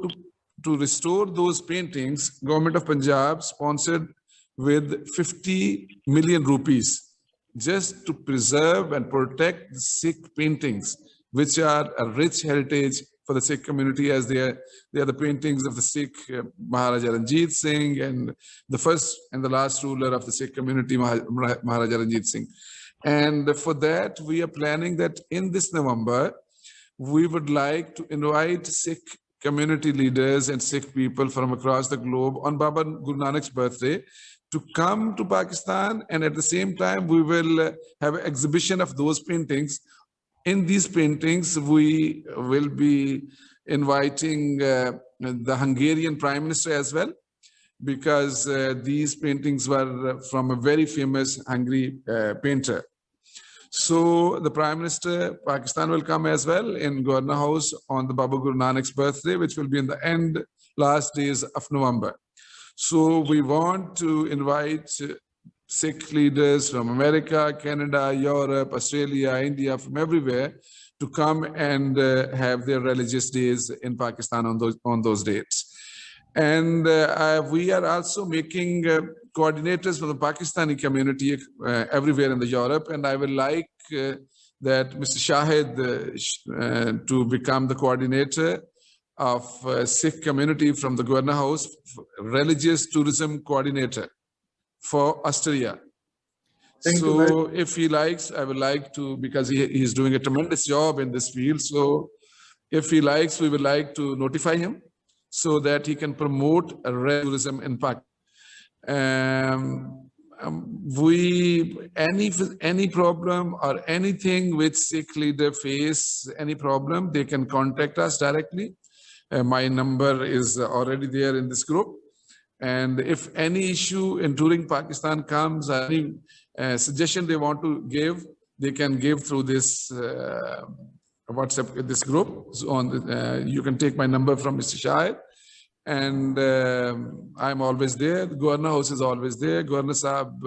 to restore those paintings, Government of Punjab sponsored with 50 million rupees just to preserve and protect the Sikh paintings, which are a rich heritage for the Sikh community, as they are the paintings of the Sikh Maharaja Ranjit Singh and the first and the last ruler of the Sikh community, Maharaja Ranjit Singh. And for that, we are planning that in this November, we would like to invite Sikh community leaders and Sikh people from across the globe on Baba Guru Nanak's birthday to come to Pakistan, and at the same time, we will have an exhibition of those paintings. In these paintings, we will be inviting the Hungarian Prime Minister as well, because these paintings were from a very famous Hungary painter. So the Prime Minister, Pakistan will come as well in Governor House on the Baba Guru Nanak's birthday, which will be in the last days of November. So we want to invite Sikh leaders from America, Canada, Europe, Australia, India, from everywhere to come and have their religious days in Pakistan on those dates. And we are also making coordinators for the Pakistani community everywhere in the Europe. And I would like that Mr. Shahid to become the coordinator of Sikh community from the Governor House, religious tourism coordinator for Austria. So if he likes, I would like to, because he's doing a tremendous job in this field. So if he likes, we would like to notify him so that he can promote tourism in Pakistan. Any problem or anything which Sikh leader face, any problem, they can contact us directly. My number is already there in this group. And if any issue in touring Pakistan comes, any suggestion they want to give, they can give through this WhatsApp, this group. So you can take my number from Mr. Shahid. And I'm always there. The Governor House is always there. Governor Sahib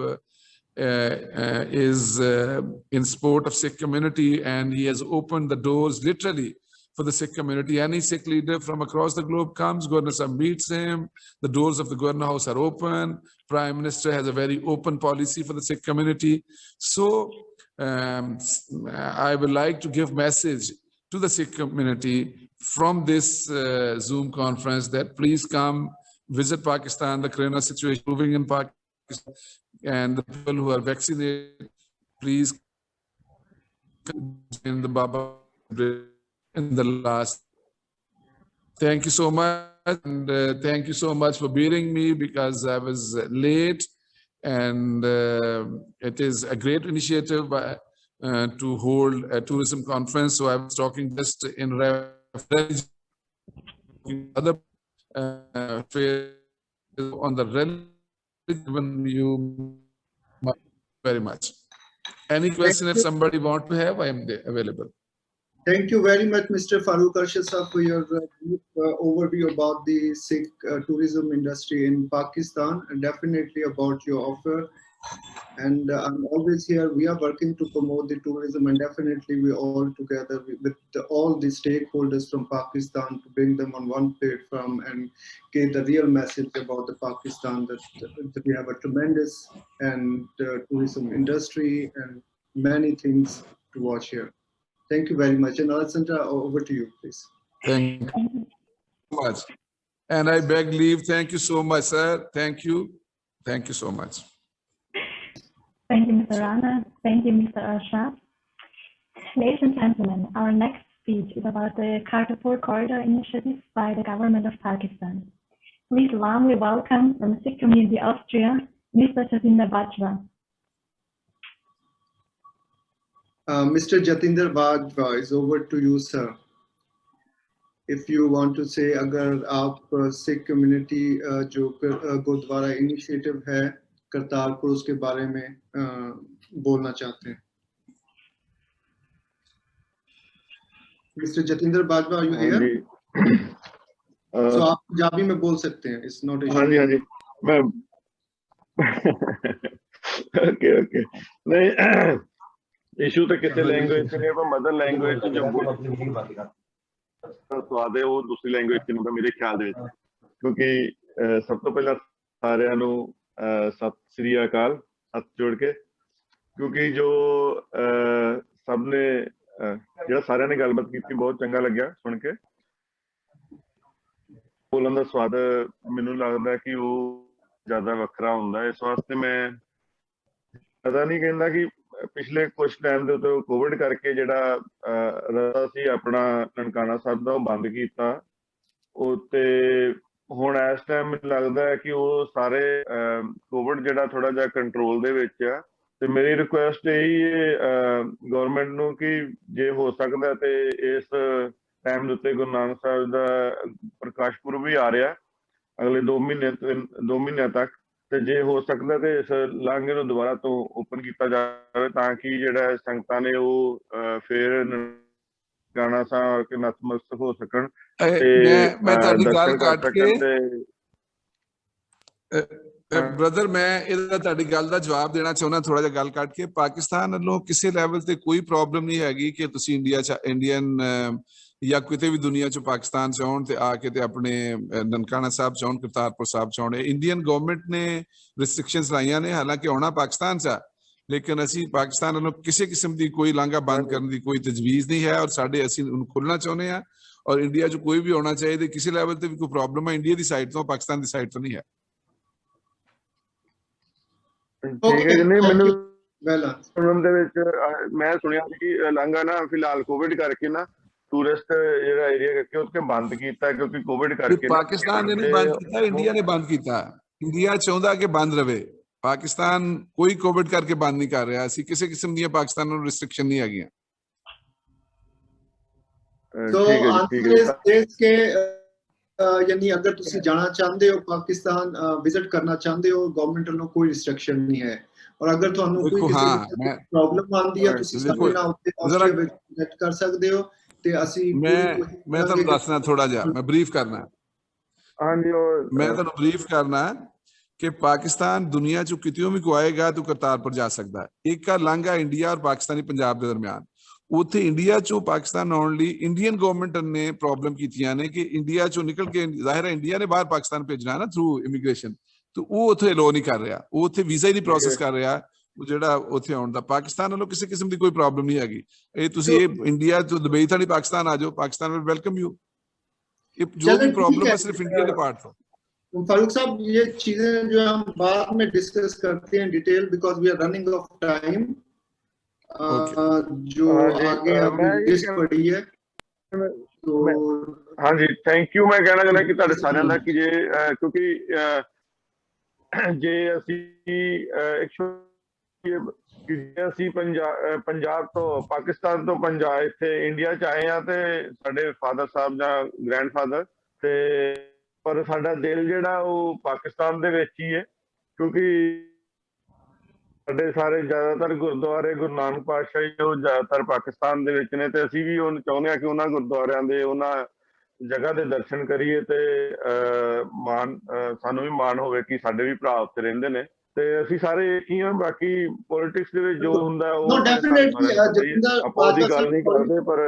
is in support of Sikh community, and he has opened the doors literally for the Sikh community. Any Sikh leader from across the globe comes, Governor Sahib meets him, the doors of the Governor House are open, Prime Minister has a very open policy for the Sikh community. So I would like to give message to the Sikh community from this Zoom conference that please come visit Pakistan, the corona situation improving in Pakistan, and the people who are vaccinated, please in the Baba in the last. Thank you so much, and thank you so much for bearing me because I was late, and it is a great initiative to hold a tourism conference. So I was talking just in reference to other on the religion you very much. Any question if somebody want to have, I am available. Thank you very much, Mr. Farooq Arshad sir, for your brief overview about the Sikh tourism industry in Pakistan, and definitely about your offer. And I'm always here. We are working to promote the tourism, and definitely we all together with all the stakeholders from Pakistan to bring them on one platform and get the real message about the Pakistan, that we have a tremendous and tourism industry and many things to watch here. Thank you very much. And Alessandra, over to you, please. Thank you so much. And I beg leave. Thank you so much, sir. Thank you. Thank you so much. Thank you, Mr. Rana. Thank you, Mr. Arshad. Ladies and gentlemen, our next speech is about the Kartarpur Corridor initiative by the government of Pakistan. Please warmly welcome from Sikh Community Austria, Mr. Jatinder Bajwa. Mr. Jatinder Bajwa, is over to you, sir. If you want to say, अगर आप Sikh community जो gurdwara initiative है करतारपुर, उसके बारे में बोलना चाहते हैं. Mr. Jatinder Bajwa, are you here? So आप पंजाबी में बोल सकते हैं. It's not issue. हाँ जी मैं okay नहीं इशू तो किसी लैंग्वेज से नहीं पर मदर लैंग्वेज जो स्वाद है वो दूसरी लैंग्वेज से नहीं मेरे ख्याल ਦੇ ਵਿੱਚ ਕਿਉਂਕਿ ਸਭ ਤੋਂ ਪਹਿਲਾਂ ਸਾਰਿਆਂ ਨੂੰ ਸਤਿ ਸ੍ਰੀ ਅਕਾਲ ਹੱਥ ਜੋੜ ਕੇ ਕਿਉਂਕਿ ਜੋ ਸਭ ਨੇ ਜਿਹੜਾ ਸਾਰਿਆਂ ਨੇ ਗੱਲਬਾਤ ਕੀਤੀ ਬਹੁਤ ਚੰਗਾ ਲੱਗਿਆ ਸੁਣ ਕੇ ਬੋਲਣ ਦਾ ਸਵਾਦ ਮੈਨੂੰ ਲੱਗਦਾ ਕਿ ਉਹ ਜ਼ਿਆਦਾ ਵੱਖਰਾ ਹੁੰਦਾ ਇਸ ਵਾਸਤੇ ਮੈਂ ਪਤਾ ਨਹੀਂ ਕਹਿੰਦਾ ਕਿ ਪਿਛਲੇ ਕੁਝ ਟਾਈਮ ਦੇ ਉੱਤੇ ਕੋਵਿਡ ਕਰਕੇ ਜਿਹੜਾ ਰਸਤਾ ਸੀ ਆਪਣਾ ਨਨਕਾਣਾ ਸਾਹਿਬ ਦਾ ਉਹ ਬੰਦ ਕੀਤਾ ਉਹ ਤੇ ਹੁਣ ਇਸ ਟਾਈਮ ਮੈਨੂੰ ਲੱਗਦਾ ਹੈ ਕਿ ਉਹ ਸਾਰੇ ਕੋਵਿਡ ਜਿਹੜਾ ਥੋੜਾ ਜਿਹਾ ਕੰਟਰੋਲ ਦੇ ਵਿੱਚ ਆ ਤੇ ਮੇਰੀ ਰਿਕੁਐਸਟ ਇਹੀ ਹੈ ਗਵਰਨਮੈਂਟ ਨੂੰ ਕਿ ਜੇ ਹੋ ਸਕਦਾ ਤੇ ਇਸ ਟਾਈਮ ਦੇ ਉੱਤੇ ਗੁਰੂ ਨਾਨਕ ਸਾਹਿਬ ਦਾ ਪ੍ਰਕਾਸ਼ ਪੁਰਬ ਵੀ ਆ ਰਿਹਾ ਅਗਲੇ 2 ਮਹੀਨਿਆਂ ਤੱਕ ਤੇ ਜੇ ਹੋ ਸਕਦਾ ਤੇ ਇਸ ਲਾਂਘੇ ਨੂੰ ਦੁਬਾਰਾ ਤੋਂ ਓਪਨ ਕੀਤਾ ਜਾਵੇ ਤਾਂ ਕਿ ਜਿਹੜਾ ਸੰਗਤਾਂ ਨੇ ਉਹ ਫਿਰ ਗਾਣਾ ਸਾਹਿਬ ਕੇ ਨਤਮਸਤਕ ਹੋ ਸਕਣ ਤੇ ਮੈਂ ਤੁਹਾਡੀ ਗੱਲ ਕੱਟ ਕੇ ਬ੍ਰਦਰ ਮੈਂ ਇਹਦਾ ਤੁਹਾਡੀ ਗੱਲ ਦਾ ਜਵਾਬ ਦੇਣਾ ਚਾਹੁੰਦਾ ਥੋੜਾ ਜਿਹਾ ਗੱਲ ਕੱਟ ਕੇ ਪਾਕਿਸਤਾਨ ਵੱਲੋਂ ਕਿਸੇ ਲੈਵਲ ਤੇ ਕੋਈ ਪ੍ਰੋਬਲਮ ਨਹੀਂ ਹੈਗੀ ਕਿ ਤੁਸੀਂ ਇੰਡੀਅਨ ਜਾਂ ਕਿਤੇ ਵੀ ਦੁਨੀਆ ਚ ਪਾਕਿਸਤਾਨ ਚ ਆਉਣ ਤੇ ਆ ਕੇ ਤੇ ਆਪਣੇ ਨਨਕਾਣਾ ਸਾਹਿਬ ਚ ਆਉਣ ਕਰਤਾਰਪੁਰ ਸਾਹਿਬ ਚ ਆਉਣ ਇੰਡੀਅਨ ਗਵਰਨਮੈਂਟ ਨੇ ਰਿਸਟ੍ਰਿਕਸ਼ਨਸ ਲਾਈਆਂ ਨੇ ਹਾਲਾਂਕਿ ਆਉਣਾ ਪਾਕਿਸਤਾਨ ਚ ਲੇਕਿਨ ਅਸੀਂ ਪਾਕਿਸਤਾਨ ਵੱਲੋਂ ਕਿਸੇ ਕਿਸਮ ਦੀ ਕੋਈ ਲਾਂਘਾ ਬੰਦ ਕਰਨ ਦੀ ਕੋਈ ਤਜਵੀਜ਼ ਨਹੀਂ ਹੈ ਔਰ ਸਾਡੇ ਅਸੀਂ ਉਹਨੂੰ ਖੋਲਣਾ ਚਾਹੁੰਦੇ ਹਾਂ ਔਰ ਇੰਡੀਆ ਚ ਕੋਈ ਵੀ ਆਉਣਾ ਚਾਹੀਦਾ ਕਿਸੇ ਲੈਵਲ ਤੇ ਵੀ ਕੋਈ ਪ੍ਰੋਬਲਮ ਹੈ ਇੰਡੀਆ ਦੀ ਸਾਈਡ ਤੋਂ ਪਾਕਿਸਤਾਨ ਦੀ ਸਾਈਡ ਤੋਂ ਨਹੀਂ ਹੈ ਠੀਕ ਹੈ ਨਹੀਂ ਮੈਨੂੰ ਸੁਣਨ ਦੇ ਵਿੱਚ ਮੈਂ ਸੁਣਿਆ ਕਿ ਲਾਂਘਾ ਨਾ ਫਿਲਹਾਲ ਕੋਵਿਡ ਕਰਕੇ ਨਾ ਟੂਰਿਸਟ ਜਿਹੜਾ ਏਰੀਆ ਕਰਕੇ ਉੱਥੇ ਬੰਦ ਕੀਤਾ ਕਿਉਂਕਿ ਕੋਵਿਡ ਕਰਕੇ ਪਾਕਿਸਤਾਨ ਨੇ ਨਹੀਂ ਬੰਦ ਕੀਤਾ ਇੰਡੀਆ ਨੇ ਬੰਦ ਕੀਤਾ ਇੰਡੀਆ ਚਾਹੁੰਦਾ ਕਿ ਬੰਦ ਰਵੇ ਪਾਕਿਸਤਾਨ ਕੋਈ ਕੋਵਿਡ ਕਰਕੇ ਬੰਦ ਨਹੀਂ ਕਰ ਰਿਹਾ ਅਸੀਂ ਕਿਸੇ ਕਿਸਮ ਦੀਆਂ ਪਾਕਿਸਤਾਨ ਨੂੰ ਰਿਸਟ੍ਰਿਕਸ਼ਨ ਨਹੀਂ ਹੈਗੀਆਂ यानी अगर तुसी जाना चाहते हो पाकिस्तान विजिट करना चाहते हो गवर्नमेंट वालों कोई रिस्ट्रिक्शन नहीं है और अगर ਤੁਹਾਨੂੰ ਕੋਈ ਕਿਸੇ ਪ੍ਰੋਬਲਮ ਆਉਂਦੀ ਹੈ ਤੁਸੀਂ ਸਾਡੇ ਨਾਲ ਉੱਤੇ ਆਸਟਰੀਆ ਵਿੱਚ ਕਨੈਕਟ ਕਰ ਸਕਦੇ ਹੋ ਤੇ ਅਸੀਂ ਮੈਂ ਤੁਹਾਨੂੰ ਦੱਸਣਾ ਥੋੜਾ ਜਿਹਾ ਮੈਂ ਬਰੀਫ ਕਰਨਾ ਹਾਂਜੀ ਮੈਂ ਤੁਹਾਨੂੰ ਬਰੀਫ ਕਰਨਾ ਕਿ ਪਾਕਿਸਤਾਨ ਦੁਨੀਆ ਚ ਕਿਤੇੋਂ ਵੀ ਆਏਗਾ ਤੂੰ ਕਰਤਾਰਪੁਰ ਜਾ ਸਕਦਾ ਹੈ ਇੱਕ ਆ ਲਾਂਘਾ ਇੰਡੀਆ ਔਰ ਪਾਕਿਸਤਾਨੀ ਪੰਜਾਬ ਦੇ ਦਰਮਿਆਨ ਉੱਥੇ ਇੰਡੀਆ ਚੋਂ ਪਾਕਿਸਤਾਨ ਆਉਣ ਲਈ ਇੰਡੀਅਨ ਗਵਰਨਮੈਂਟ ਨੇ ਪ੍ਰੋਬਲਮ ਕੀਤੀਆਂ ਨੇ ਕਿ ਇੰਡੀਆ ਚੋਂ ਨਿਕਲ ਕੇ ਜ਼ਾਹਿਰ ਹੈ ਇੰਡੀਆ ਨੇ ਬਾਹਰ ਪਾਕਿਸਤਾਨ ਭੇਜਣਾ ਨਾ ਥਰੂ ਇਮੀਗ੍ਰੇਸ਼ਨ ਤੇ ਉਹ ਉੱਥੇ ਅਲਾਉ ਨਹੀਂ ਕਰ ਰਿਹਾ ਉਹ ਉੱਥੇ ਵੀਜ਼ਾ ਹੀ ਨਹੀਂ ਪ੍ਰੋਸੈਸ ਕਰ ਰਿਹਾ ਉਹ ਜਿਹੜਾ ਉੱਥੇ ਆਉਣ ਦਾ ਪਾਕਿਸਤਾਨ ਵੱਲੋਂ ਕਿਸੇ ਕਿਸਮ ਦੀ ਕੋਈ ਪ੍ਰੋਬਲਮ ਨਹੀਂ ਹੈਗੀ ਇਹ ਤੁਸੀਂ ਇਹ ਇੰਡੀਆ ਤੋਂ ਦੁਬਈ ਤੋਂ ਨਹੀਂ ਪਾਕਿਸਤਾਨ ਆ ਜਾਓ ਪਾਕਿस्तान विल वेलकम यू जो भी प्रॉब्लम है सिर्फ इंडिया के पार्ट हो फारूक साहब ये चीजें जो हम बाद में डिस्कस करते हैं detail because we are running of time जो आगे अभी लिस्ट पड़ी है तो हाँ जी थैंक यू मैं कहना चाहना कि ਤੁਹਾਡੇ ਸਾਰਿਆਂ ਦਾ ਕਿ ਜੇ ਕਿਉਂਕਿ ਜੇ ਅਸੀਂ ਪੰਜਾਬ ਤੋਂ ਪਾਕਿਸਤਾਨ ਤੋਂ ਪੰਜਾਬ ਇੱਥੇ ਇੰਡੀਆ ਚ ਆਏ ਆ ਤੇ ਸਾਡੇ ਫਾਦਰ ਸਾਹਿਬ ਜਾਂ ਗ੍ਰੈਂਡਫਾਦਰ ਤੇ ਪਰ ਸਾਡਾ ਦਿਲ ਜਿਹੜਾ ਉਹ ਪਾਕਿਸਤਾਨ ਦੇ ਵਿੱਚ ਹੀ ਹੈ ਕਿਉਂਕਿ ਸਾਡੇ ਸਾਰੇ ਜ਼ਿਆਦਾਤਰ ਗੁਰਦੁਆਰੇ ਗੁਰੂ ਨਾਨਕ ਪਾਤਸ਼ਾਹ ਜੀ ਉਹ ਜ਼ਿਆਦਾਤਰ ਪਾਕਿਸਤਾਨ ਦੇ ਵਿੱਚ ਨੇ ਤੇ ਅਸੀਂ ਵੀ ਉਹ ਚਾਹੁੰਦੇ ਹਾਂ ਕਿ ਉਹਨਾਂ ਗੁਰਦੁਆਰਿਆਂ ਦੇ ਉਹਨਾਂ ਜਗ੍ਹਾ ਦੇ ਦਰਸ਼ਨ ਕਰੀਏ ਤੇ ਮਾਣ ਸਾਨੂੰ ਵੀ ਮਾਣ ਹੋਵੇ ਕਿ ਸਾਡੇ ਵੀ ਭਰਾ ਉੱਥੇ ਰਹਿੰਦੇ ਨੇ ਤੇ ਅਸੀਂ ਸਾਰੇ ਇੱਕ ਹੀ ਹਾਂ ਬਾਕੀ ਪੋਲਿਟਿਕਸ ਦੇ ਵਿੱਚ ਜੋ ਹੁੰਦਾ ਉਹ ਆਪਾਂ ਉਹਦੀ ਗੱਲ ਨਹੀਂ ਕਰਦੇ ਪਰ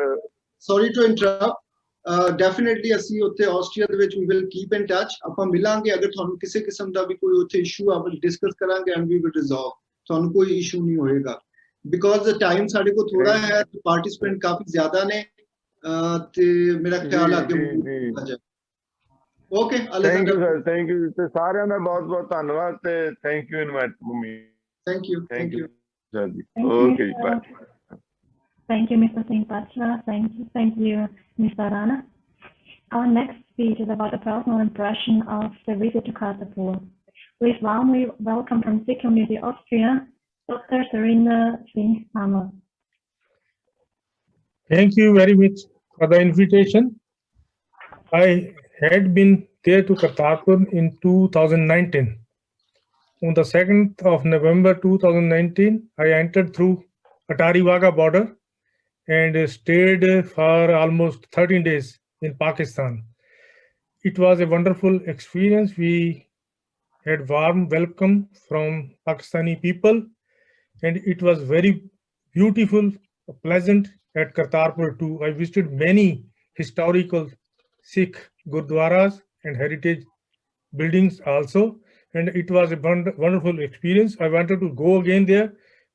ਸੌਰੀ ਟੂ ਇੰਟਰਪਟ ਡੈਫੀਨਿਟਲੀ ਅਸੀਂ ਉੱਥੇ ਆਸਟਰੀਆ ਦੇ ਵਿੱਚ ਵੀ ਵਿਲ ਕੀਪ ਇਨ ਟੱਚ ਆਪਾਂ ਮਿਲਾਂਗੇ ਅਗਰ ਤੁਹਾਨੂੰ ਕਿਸੇ ਕਿਸਮ ਦਾ ਵੀ ਕੋਈ ਉੱਥੇ ਇਸ਼ੂ ਆਪਾਂ ਡਿਸਕਸ ਕਰਾਂਗੇ ਐਂਡ ਵੀ ਵਿਲ ਰਿਜ਼ੋਲਵ ਤੁਹਾਨੂੰ ਕੋਈ ਇਸ਼ੂ ਨਹੀਂ ਹੋਏਗਾ ਬਿਕੋਜ਼ ਟਾਈਮ ਸਾਡੇ ਕੋਲ ਥੋੜਾ ਹੈ ਪਾਰਟਿਸਿਪੈਂਟ ਕਾਫੀ ਜ਼ਿਆਦਾ ਨੇ ਤੇ ਮੇਰਾ ਖਿਆਲ ਅੱਗੇ okay thank you sir thank you ਤੇ ਸਾਰਿਆਂ ਦਾ ਬਹੁਤ ਬਹੁਤ ਧੰਨਵਾਦ ਤੇ thank you invite me thank you sir ji okay bye Thank you, Mr. Singh Pacha. Thank you, Mr. Rana. Our next speech is about a personal impression of the visit to Kartarpur. Please warmly welcome from Sikh Community Austria, Dr. Surinder Singh Hammer. Thank you very much for the invitation. I had been there to Kartarpur in 2019. On the 2nd of November 2019, I entered through Atari-Wagah border and stayed for almost 13 days in Pakistan. It was a wonderful experience. We had warm welcome from Pakistani people, and it was very beautiful, pleasant at Kartarpur too. I visited many historical Sikh gurdwaras and heritage buildings also, and it was a wonderful experience. I wanted to go again there,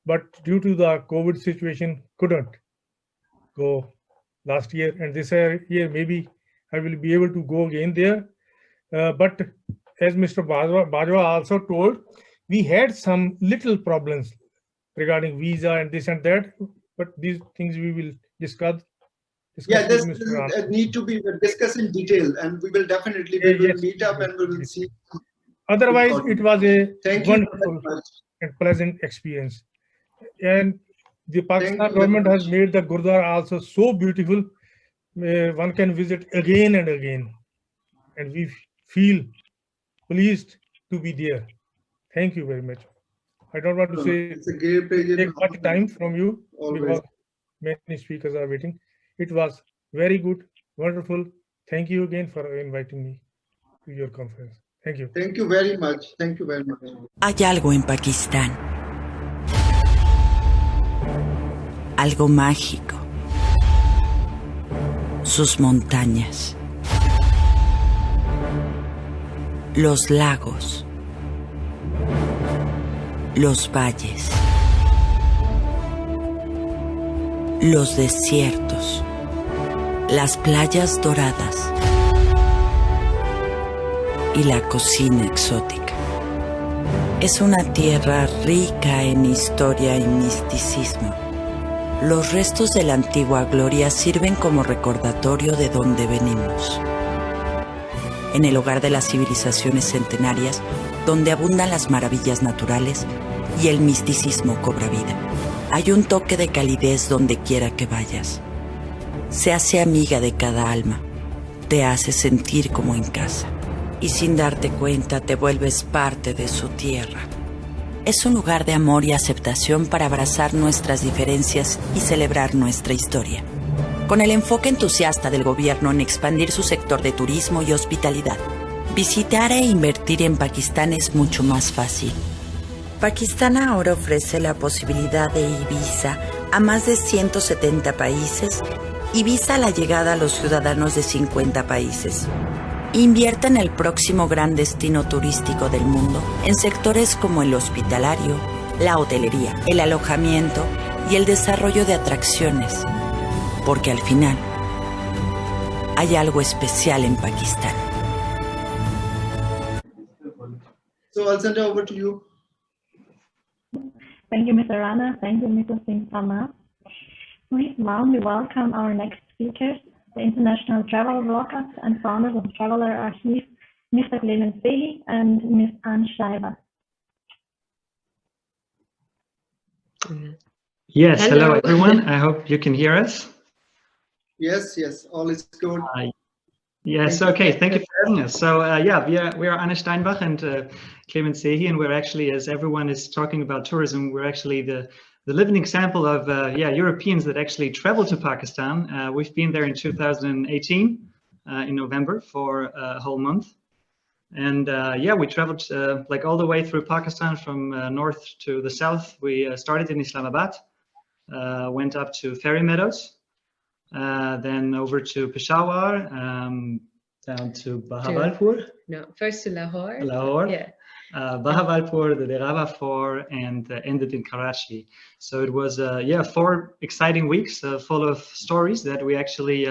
but due to the COVID situation, couldn't go last year, and this year maybe I will be able to go again there. But as Mr. Bajwa also told, we had some little problems regarding visa and this and that, but these things we will discuss. Yeah, this need to be discussed in detail, and we will definitely meet up and we will see. Otherwise, it was a wonderful and pleasant experience. And the Pakistan government has made the Gurdwara also so beautiful. One can visit again and again, and we feel pleased to be there. Thank you very much. I don't want to say take much time from you because many speakers are waiting. It was very good, wonderful. Thank you again for inviting me to your conference. Thank you. Thank you very much. Thank you very much. Hay algo en Pakistán. Algo mágico. Sus montañas. Los lagos. Los valles. Los desiertos. Las playas doradas. Y la cocina exótica. Es una tierra rica en historia y misticismo. Los restos de la antigua gloria sirven como recordatorio de dónde venimos. En el hogar de las civilizaciones centenarias, donde abundan las maravillas naturales y el misticismo cobra vida, hay un toque de calidez donde quiera que vayas. Se hace amiga de cada alma, te hace sentir como en casa. Y sin darte cuenta te vuelves parte de su tierra. Es un lugar de amor y aceptación para abrazar nuestras diferencias y celebrar nuestra historia. Con el enfoque entusiasta del gobierno en expandir su sector de turismo y hospitalidad, visitar e invertir en Pakistán es mucho más fácil. Pakistán ahora ofrece la posibilidad de e-visa a más de 170 países y visa la llegada a los ciudadanos de 50 países. Invierta en el próximo gran destino turístico del mundo en sectores como el hospitalario, la hotelería, el alojamiento y el desarrollo de atracciones, porque al final hay algo especial en Pakistán. So I'll send it over to you. Thank you, Mr. Rana. Thank you, Mr. Singh Hammer. Please warmly welcome our next speakers, the international travel bloggers and founders of Traveler Archive, Mr. Clemens Bailey and Ms. Anne Schreiber. Yes, hello everyone. I hope you can hear us. Yes, all is good. Yes, okay, thank you for having us. So yeah, we are Anne Steinbach and Clemens Sehi, and we're actually, as everyone is talking about tourism, we're actually the living example of Europeans that actually travel to Pakistan. We've been there in 2018 in November for a whole month. And yeah, we traveled like all the way through Pakistan from north to the south. We started in Islamabad, went up to Ferry Meadows, then over to Peshawar, down to Bahawalpur. No, first to Lahore. Lahore. Yeah. Bahawalpur, the Deraba 4, and ended in Karachi. So it was, yeah, 4 exciting weeks full of stories that we actually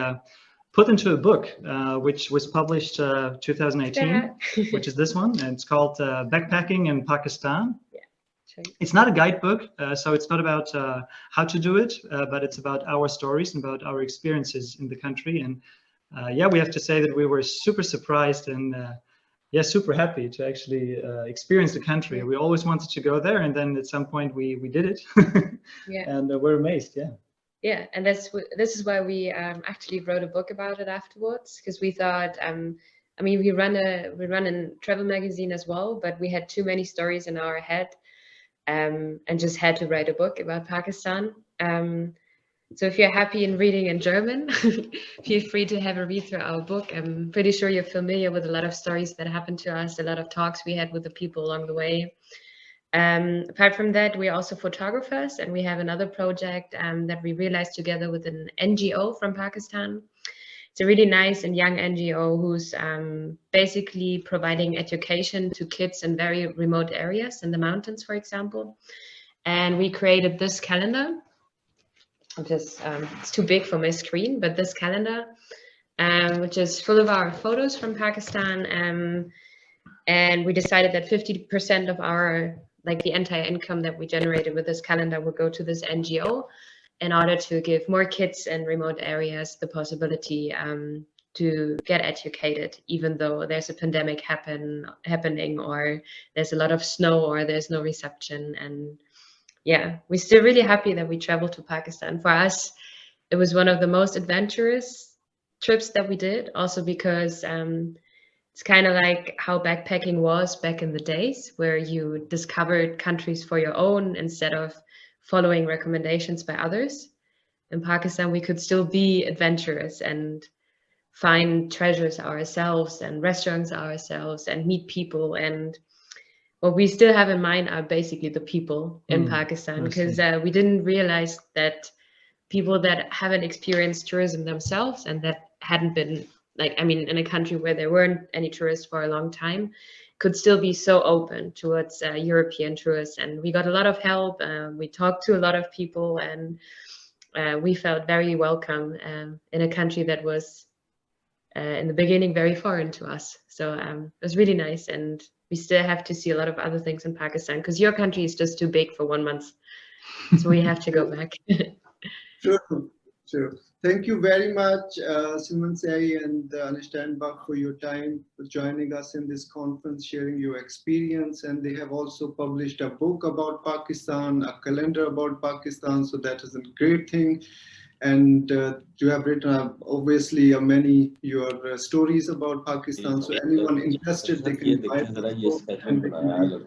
put into a book, which was published 2018, which is this one, and it's called Backpacking in Pakistan. It's not a guidebook, so it's not about how to do it, but it's about our stories and about our experiences in the country. And yeah, we have to say that we were super surprised and yeah, super happy to actually experience the country. We always wanted to go there, and then at some point we did it. Yeah. And we're amazed. Yeah. Yeah, and this is why we actually wrote a book about it afterwards, because we thought, I mean, we run a travel magazine as well, but we had too many stories in our head. And just had to write a book about Pakistan. So if you're happy in reading in German, feel free to have a read through our book. I'm pretty sure you're familiar with a lot of stories that happened to us, a lot of talks we had with the people along the way. Apart from that, we're also photographers, and we have another project that we realized together with an NGO from Pakistan. It's a really nice and young NGO who's basically providing education to kids in very remote areas in the mountains, for example. And we created this calendar, which is, it's too big for my screen, but this calendar, which is full of our photos from Pakistan. And we decided that 50% of our, like the entire income that we generated with this calendar would go to this NGO, in order to give more kids in remote areas the possibility to get educated, even though there's a pandemic happening, or there's a lot of snow, or there's no reception. And yeah, we're still really happy that we traveled to Pakistan. For us, it was one of the most adventurous trips that we did, also because it's kind of like how backpacking was back in the days, where you discovered countries for your own instead of following recommendations by others. In Pakistan, we could still be adventurous and find treasures ourselves and restaurants ourselves and meet people. And what we still have in mind are basically the people in Pakistan, because we didn't realize that people that haven't experienced tourism themselves and that hadn't been, like, I mean, in a country where there weren't any tourists for a long time, could still be so open towards European tourists. And we got a lot of help. We talked to a lot of people, and we felt very welcome in a country that was in the beginning very foreign to us. So it was really nice. And we still have to see a lot of other things in Pakistan, because your country is just too big for 1 month. So we have to go back. Sure. Thank you very much, Simon Say and Anne Steinbach, for your time, for joining us in this conference, sharing your experience. And they have also published a book about Pakistan, a calendar about Pakistan. So that is a great thing. And you have written obviously your stories about Pakistan. So anyone interested, they can buy the book and they can read it.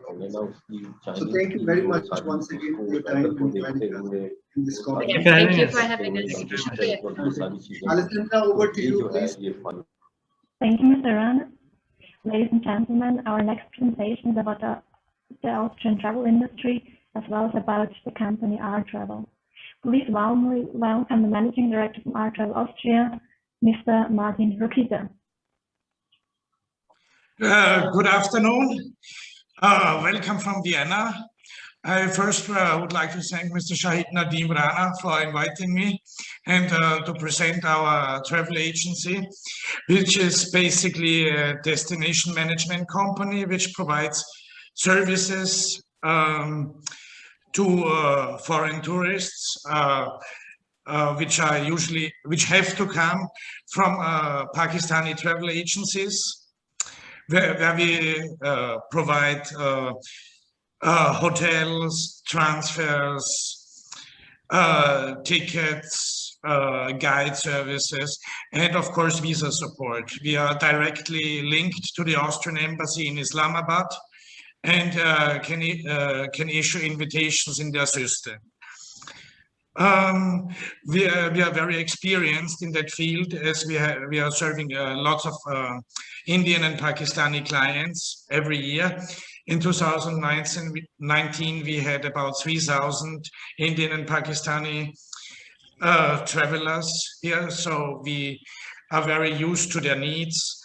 So thank you very much once again for your time and joining us in this conference. Thank you for having us. Alessandra, over to you, please. Thank you, Mr. Rana. Ladies and gentlemen, our next presentation is about the Austrian travel industry, as well as about the company R Travel. Please warmly welcome the Managing Director from R Travel Austria, Mr. Martin Rokita. Good afternoon. Welcome from Vienna. I first would like to thank Mr. Shahid Nadeem Rana for inviting me and to present our travel agency, which is basically a destination management company which provides services to foreign tourists, which have to come from Pakistani travel agencies, where we provide hotels, transfers, tickets, guide services, and of course visa support. We are directly linked to the Austrian embassy in Islamabad and can issue invitations in their system. We are very experienced in that field, as we are serving lots of Indian and Pakistani clients every year. In 2019, we had about 3,000 Indian and Pakistani travelers here, so we are very used to their needs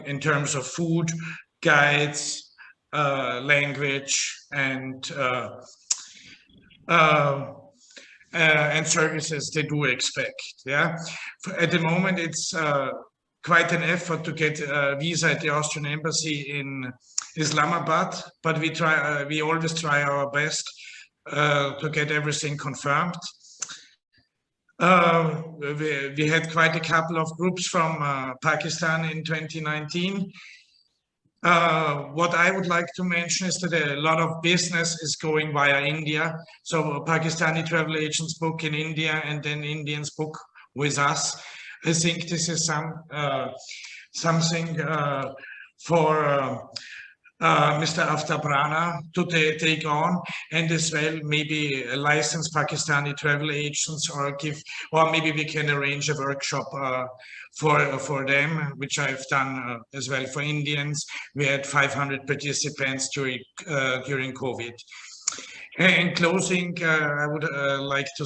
in terms of food, guides, language, and services they do expect. Yeah, at the moment it's quite an effort to get a visa at the Austrian embassy in Islamabad, but we always try our best to get everything confirmed. We had quite a couple of groups from Pakistan in 2019. What I would like to mention is that a lot of business is going via India. So Pakistani travel agents book in India and then Indians book with us. I think this is something for Mr. Aftab Rana to take on, and as well maybe licensed Pakistani travel agents, or maybe we can arrange a workshop for them, which I've done as well for Indians. We had 500 participants during COVID. In closing, I would like to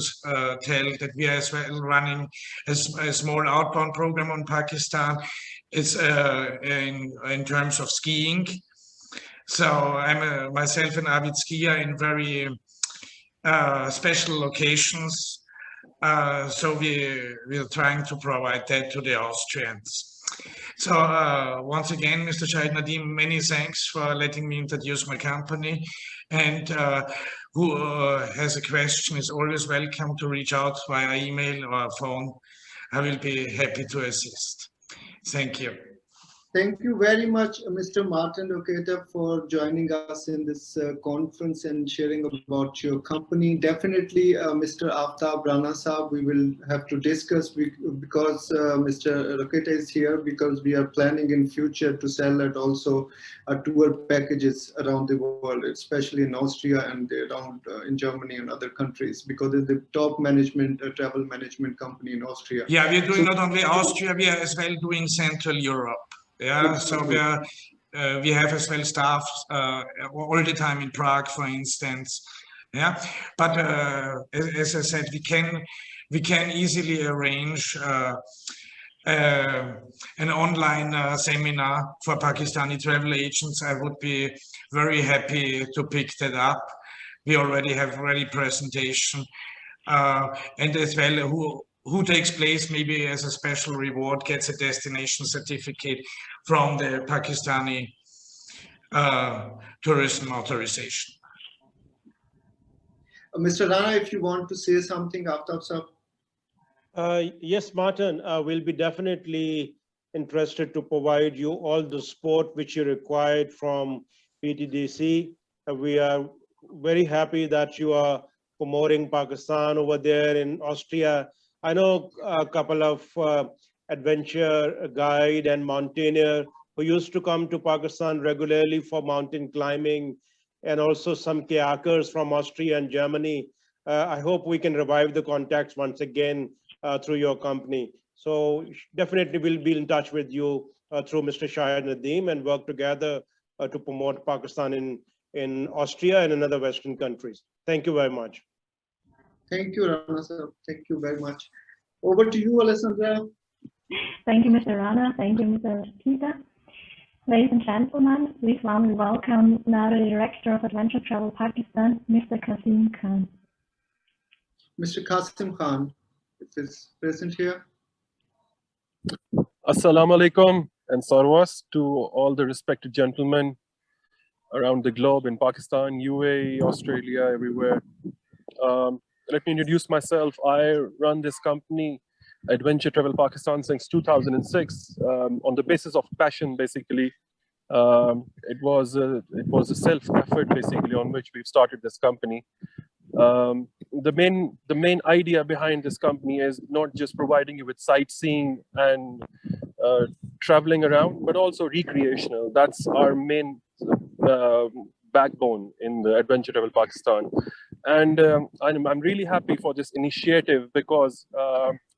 tell that we are as well running a small outbound program on Pakistan. It's in terms of skiing. So I'm myself an avid skier in very special locations. So we're trying to provide that to the Austrians. So once again, Mr. Shahid Nadeem, many thanks for letting me introduce my company. And who has a question is always welcome to reach out via email or phone. I will be happy to assist. Thank you. Thank you very much, Mr. Martin Oketa, for joining us in this conference and sharing about your company. Definitely, Mr. Aftab Rana Saab, we will have to discuss because Mr. Oketa is here, because we are planning in future to sell it also tour packages around the world, especially in Austria and around in Germany and other countries, because it's the top management travel management company in Austria. Yeah, we're doing not only Austria, we are as well doing Central Europe. Yeah, so we have as well staff all the time in Prague, for instance. Yeah, but as I said, we can easily arrange an online seminar for Pakistani travel agents. I would be very happy to pick that up. We already have ready presentation, and as well who takes place maybe as a special reward gets a destination certificate from the Pakistani tourism authorization. Mr. Rana, if you want to say something after sir. Yes, Martin, we'll be definitely interested to provide you all the support which you required from PTDC. We are very happy that you are promoting Pakistan over there in Austria. I know a couple of adventure guide and mountaineer who used to come to Pakistan regularly for mountain climbing, and also some kayakers from Austria and Germany. I hope we can revive the contacts once again through your company. So definitely we'll be in touch with you through Mr. Shahid Nadeem and work together to promote Pakistan in Austria and in other Western countries. Thank you very much. Thank you, Rana sir. Thank you very much. Over to you, Alessandra. Thank you, Mr. Rana. Thank you, Mr. Kita. Ladies and gentlemen, please warmly welcome now the Director of Adventure Travel Pakistan, Mr. Qasim Khan. Mr. Qasim Khan, is present here. Assalamu alaikum and sarwas to all the respected gentlemen around the globe in Pakistan, UAE, Australia, everywhere. Let me introduce myself. I run this company, Adventure Travel Pakistan, since 2006 on the basis of passion, basically. It was a self-effort, basically, on which we've started this company. the main idea behind this company is not just providing you with sightseeing and traveling around, but also recreational. That's our main backbone in the Adventure Travel Pakistan. And I'm really happy for this initiative because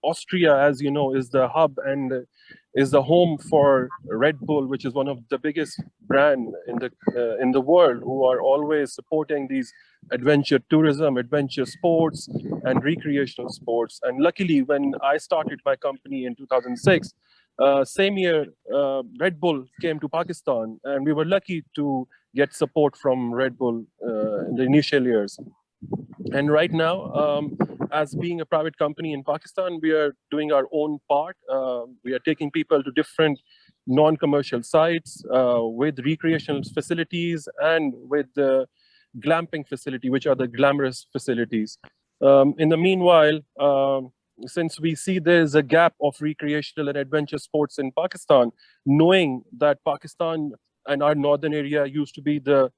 Austria, as you know, is the hub and is the home for Red Bull, which is one of the biggest brand in the world, who are always supporting these adventure tourism, adventure sports, and recreational sports. And luckily, when I started my company in 2006, same year, Red Bull came to Pakistan, and we were lucky to get support from Red Bull in the initial years. And right now, as being a private company in Pakistan, we are doing our own part. We are taking people to different non-commercial sites with recreational facilities and with the glamping facility, which are the glamorous facilities. In the meanwhile, since we see there's a gap of recreational and adventure sports in Pakistan, knowing that Pakistan and our northern area used to be the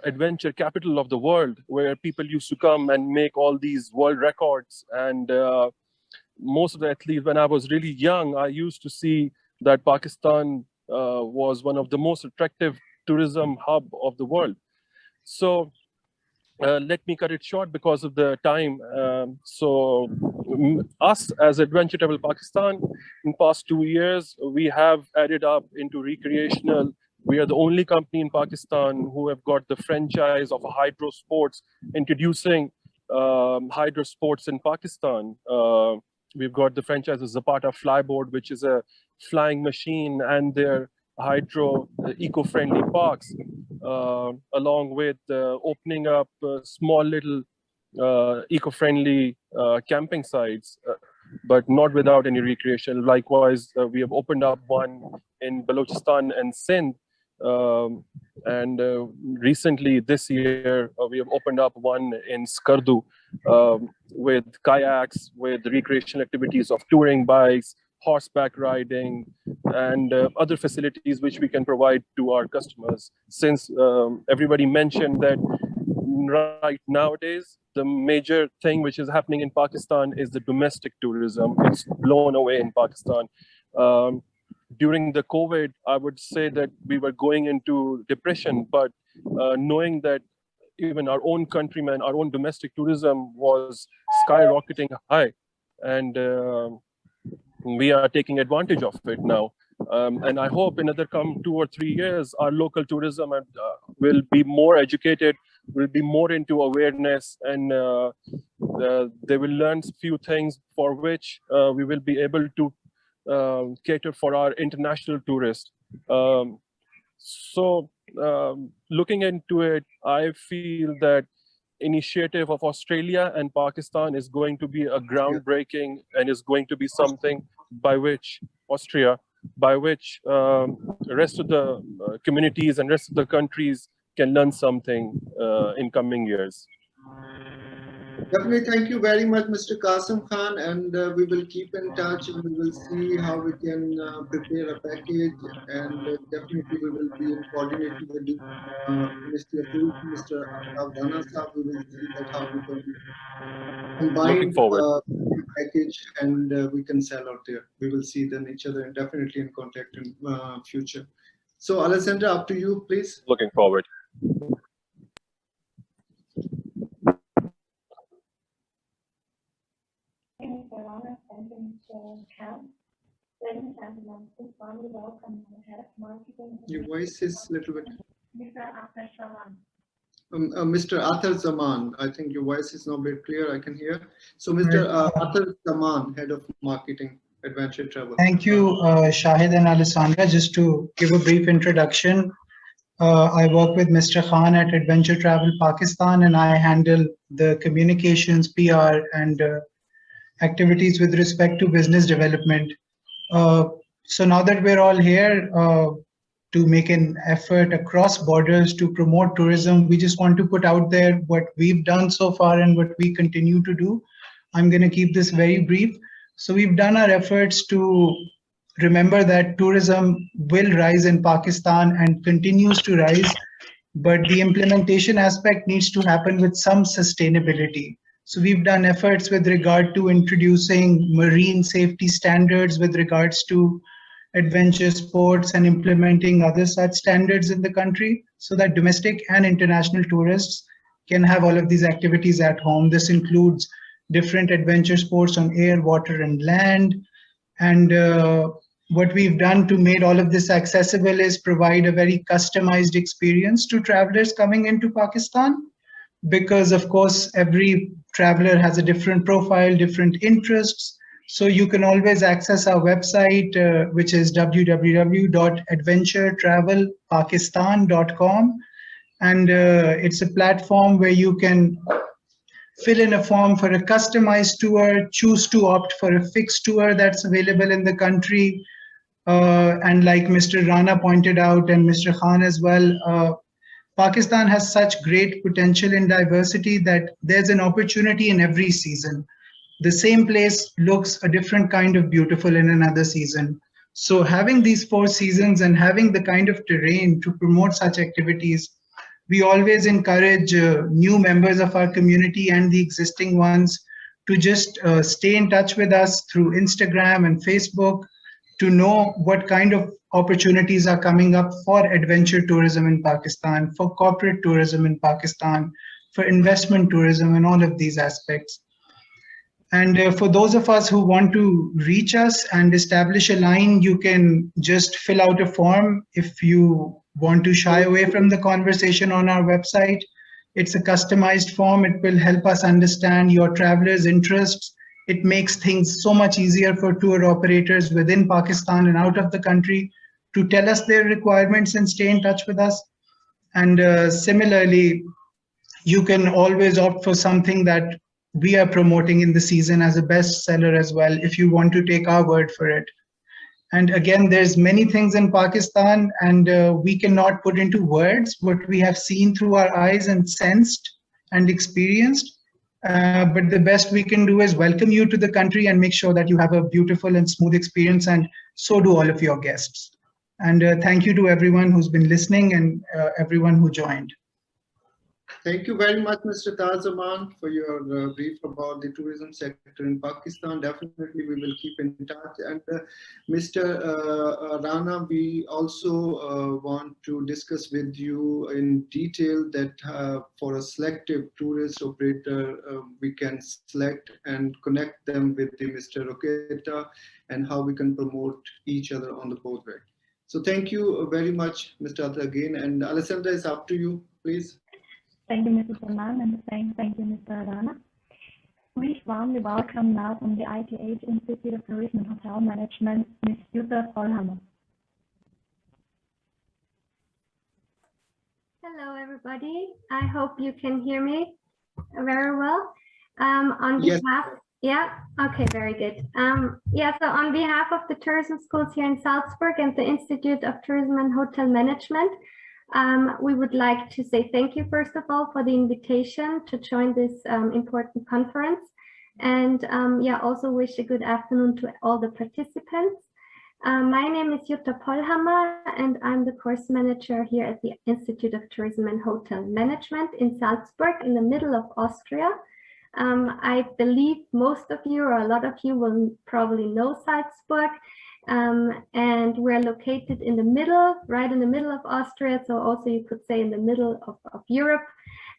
adventure capital of the world, where people used to come and make all these world records. And most of the athletes, when I was really young, I used to see that Pakistan was one of the most attractive tourism hub of the world. So let me cut it short because of the time. So us as Adventure Travel Pakistan, in past 2 years, we have added up into recreational. We are the only company in Pakistan who have got the franchise of Hydro Sports, introducing Hydro Sports in Pakistan. We've got the franchise of Zapata Flyboard, which is a flying machine, and their hydro eco-friendly parks, along with opening up small little eco-friendly camping sites, but not without any recreation. Likewise, we have opened up one in Balochistan and Sindh. And recently this year, we have opened up one in Skardu with kayaks, with recreational activities of touring bikes, horseback riding, and other facilities which we can provide to our customers. Since everybody mentioned that right nowadays, the major thing which is happening in Pakistan is the domestic tourism. It's blown away in Pakistan. During the COVID, I would say that we were going into depression, but knowing that even our own countrymen, our own domestic tourism was skyrocketing high, and we are taking advantage of it now. And I hope in another 2 or 3 years, our local tourism will be more educated, will be more into awareness, and they will learn a few things for which we will be able to cater for our international tourists. So looking into it, I feel that initiative of Australia and Pakistan is going to be a groundbreaking, and is going to be something by which the rest of the communities and rest of the countries can learn something in coming years. Definitely, thank you very much, Mr. Qasim Khan, and we will keep in touch, and we will see how we can prepare a package, and definitely we will be in coordinating with the Ministry of Tourism, Mr. Rana Saab. We will see that how we can combine the package, and we can sell out there. We will see then each other and definitely in contact in future. So Alessandra, up to you, please. Looking forward. Mr. Rana, and Mr. Khan. Ladies and gentlemen, please warmly welcome the head of marketing. Your voice is a little bit. Mr. Athar Zaman. Mr. Athar Zaman, I think your voice is not very clear. I can hear. So, Mr. Athar Zaman, head of marketing, Adventure Travel. Thank you, Shahid and Alessandra. Just to give a brief introduction, I work with Mr. Khan at Adventure Travel Pakistan, and I handle the communications, PR, and activities with respect to business development. So now that we're all here to make an effort across borders to promote tourism, we just want to put out there what we've done so far and what we continue to do. I'm going to keep this very brief. So we've done our efforts to remember that tourism will rise in Pakistan and continues to rise, but the implementation aspect needs to happen with some sustainability. So we've done efforts with regard to introducing marine safety standards with regards to adventure sports and implementing other such standards in the country so that domestic and international tourists can have all of these activities at home. This includes different adventure sports on air, water, and land. And what we've done to make all of this accessible is provide a very customized experience to travelers coming into Pakistan, because of course every traveler has a different profile, different interests. So you can always access our website, which is www.adventuretravelpakistan.com. And it's a platform where you can fill in a form for a customized tour, choose to opt for a fixed tour that's available in the country. And like Mr. Rana pointed out, and Mr. Khan as well, Pakistan has such great potential in diversity that there's an opportunity in every season. The same place looks a different kind of beautiful in another season. So having these 4 seasons and having the kind of terrain to promote such activities, we always encourage new members of our community and the existing ones to just stay in touch with us through Instagram and Facebook to know what kind of opportunities are coming up for adventure tourism in Pakistan, for corporate tourism in Pakistan, for investment tourism, and all of these aspects. And for those of us who want to reach us and establish a line, you can just fill out a form. If you want to shy away from the conversation on our website, it's a customized form. It will help us understand your travelers' interests. It makes things so much easier for tour operators within Pakistan and out of the country to tell us their requirements and stay in touch with us. And similarly, you can always opt for something that we are promoting in the season as a bestseller as well, if you want to take our word for it. And again, there's many things in Pakistan, and we cannot put into words what we have seen through our eyes and sensed and experienced. But the best we can do is welcome you to the country and make sure that you have a beautiful and smooth experience, and so do all of your guests. And thank you to everyone who's been listening and everyone who joined. Thank you very much, Mr. Tazaman, for your brief about the tourism sector in Pakistan. Definitely, we will keep in touch. And Mr. Rana, we also want to discuss with you in detail that for a selective tourist operator, we can select and connect them with the Mr. Roketa and how we can promote each other on the boat way. So thank you very much, Mr. Adra, again. And Alessandra, it's up to you, please. Thank you, Mr. Salman, and thank you, Mr. Rana. We warmly welcome now from the ITH Institute of Tourism and Hotel Management, Ms. Jutta Vollhammer. Hello, everybody. I hope you can hear me very well. On behalf, yeah, okay, very good. So on behalf of the tourism schools here in Salzburg and the Institute of Tourism and Hotel Management, we would like to say thank you, first of all, for the invitation to join this important conference, and also wish a good afternoon to all the participants. My name is Jutta Vollhammer, and I'm the course manager here at the Institute of Tourism and Hotel Management in Salzburg, in the middle of Austria. I believe most of you, or a lot of you, will probably know Salzburg. And we're located in the middle, right in the middle of Austria, so also you could say in the middle of Europe.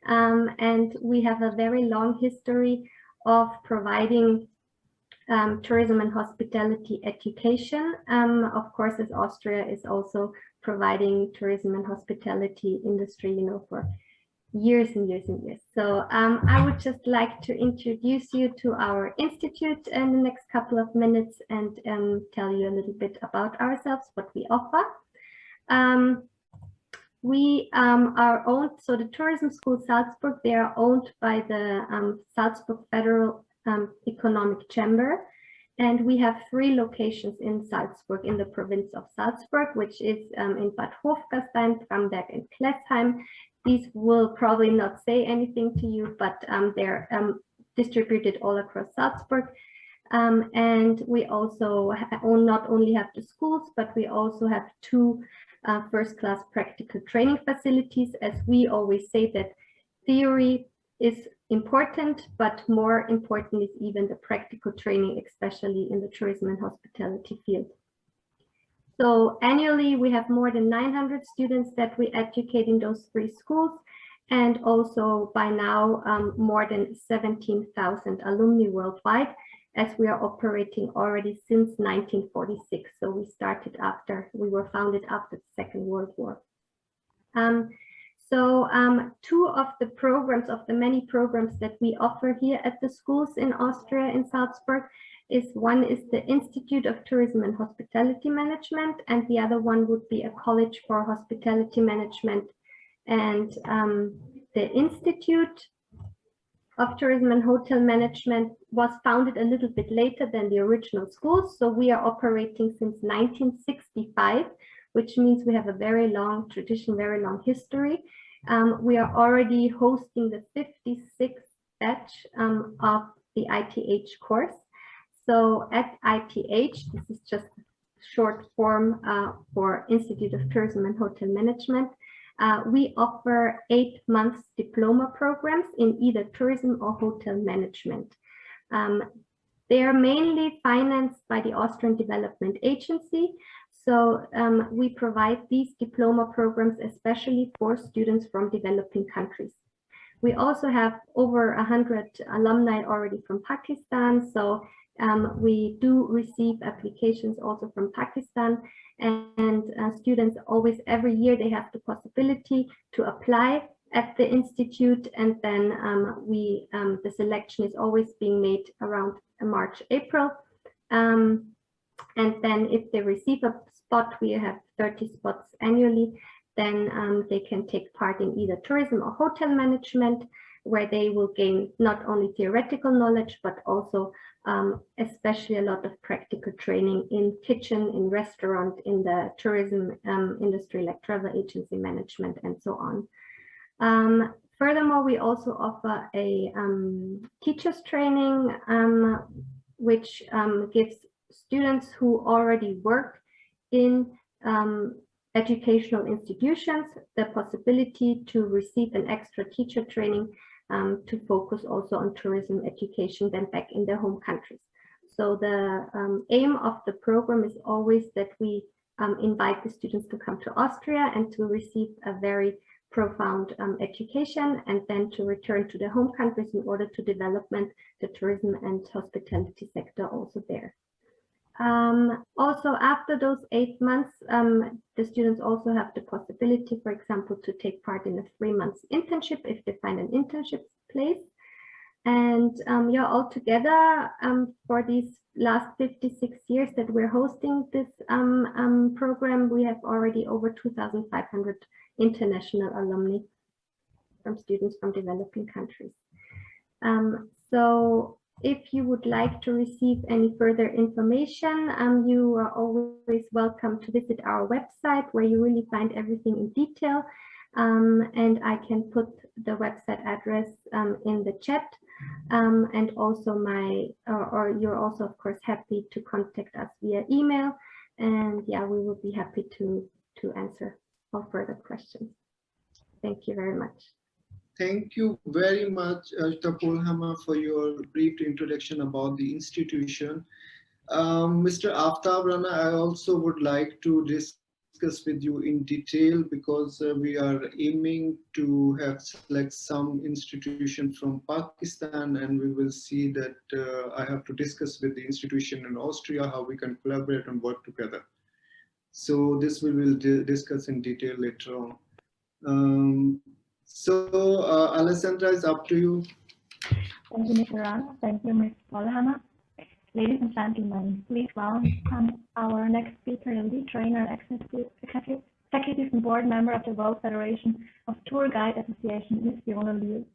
And we have a very long history of providing tourism and hospitality education. Of course, as Austria is also providing tourism and hospitality industry, you know, for years and years and years. So I would just like to introduce you to our institute in the next couple of minutes and tell you a little bit about ourselves, what we offer. We are owned, so the Tourism School Salzburg, they are owned by the Salzburg Federal Economic Chamber. And we have 3 locations in Salzburg, in the province of Salzburg, which is in Bad Hofgastein, Bramberg, and Klessheim. These will probably not say anything to you, but they're distributed all across Salzburg. And we also not only have the schools, but we also have 2 first-class practical training facilities, as we always say that theory is important, but more important is even the practical training, especially in the tourism and hospitality field. So annually, we have more than 900 students that we educate in those 3 schools, and also by now more than 17,000 alumni worldwide, as we are operating already since 1946. So we started after, we were founded after the Second World War. 2 of the programs, of the many programs that we offer here at the schools in Austria, in Salzburg, one is the Institute of Tourism and Hospitality Management, and the other one would be a College for Hospitality Management. And the Institute of Tourism and Hotel Management was founded a little bit later than the original schools. So we are operating since 1965, which means we have a very long tradition, very long history. We are already hosting the 56th batch of the ITH course. So at ITH, this is just short form for Institute of Tourism and Hotel Management, we offer 8 months diploma programs in either tourism or hotel management. They are mainly financed by the Austrian Development Agency. So we provide these diploma programs especially for students from developing countries. We also have over 100 alumni already from Pakistan. So we do receive applications also from Pakistan, and students always, every year, they have the possibility to apply at the institute, and then the selection is always being made around March, April. And then if they receive a spot, we have 30 spots annually, then they can take part in either tourism or hotel management, where they will gain not only theoretical knowledge, but also especially a lot of practical training in kitchen, in restaurant, in the tourism industry, like travel agency management and so on. Furthermore, we also offer a teacher's training, which gives students who already work in educational institutions the possibility to receive an extra teacher training to focus also on tourism education then back in their home countries. So the aim of the program is always that we invite the students to come to Austria and to receive a very profound education, and then to return to their home countries in order to develop the tourism and hospitality sector also there. Also, after those 8 months, the students also have the possibility, for example, to take part in a 3-month internship if they find an internship place. And yeah, altogether, for these last 56 years that we're hosting this program, we have already over 2,500 international alumni from students from developing countries. So if you would like to receive any further information, you are always welcome to visit our website, where you really find everything in detail. And I can put the website address in the chat. And also or you're also, of course, happy to contact us via email. And yeah, we will be happy to answer all further questions. Thank you very much. Thank you very much, Dr. Polhammer, for your brief introduction about the institution. Mr. Aftab Rana, I also would like to discuss with you in detail, because we are aiming to select some institution from Pakistan, and we will see that I have to discuss with the institution in Austria how we can collaborate and work together. So this we will discuss in detail later on. So, Alessandra, it's up to you. Thank you, Mr. Rana. Thank you, Ms. Polhammer. Ladies and gentlemen, please welcome our next speaker, the lead trainer, executive and board member of the World Federation of Tour Guide Association, Ms. Fiona Liu.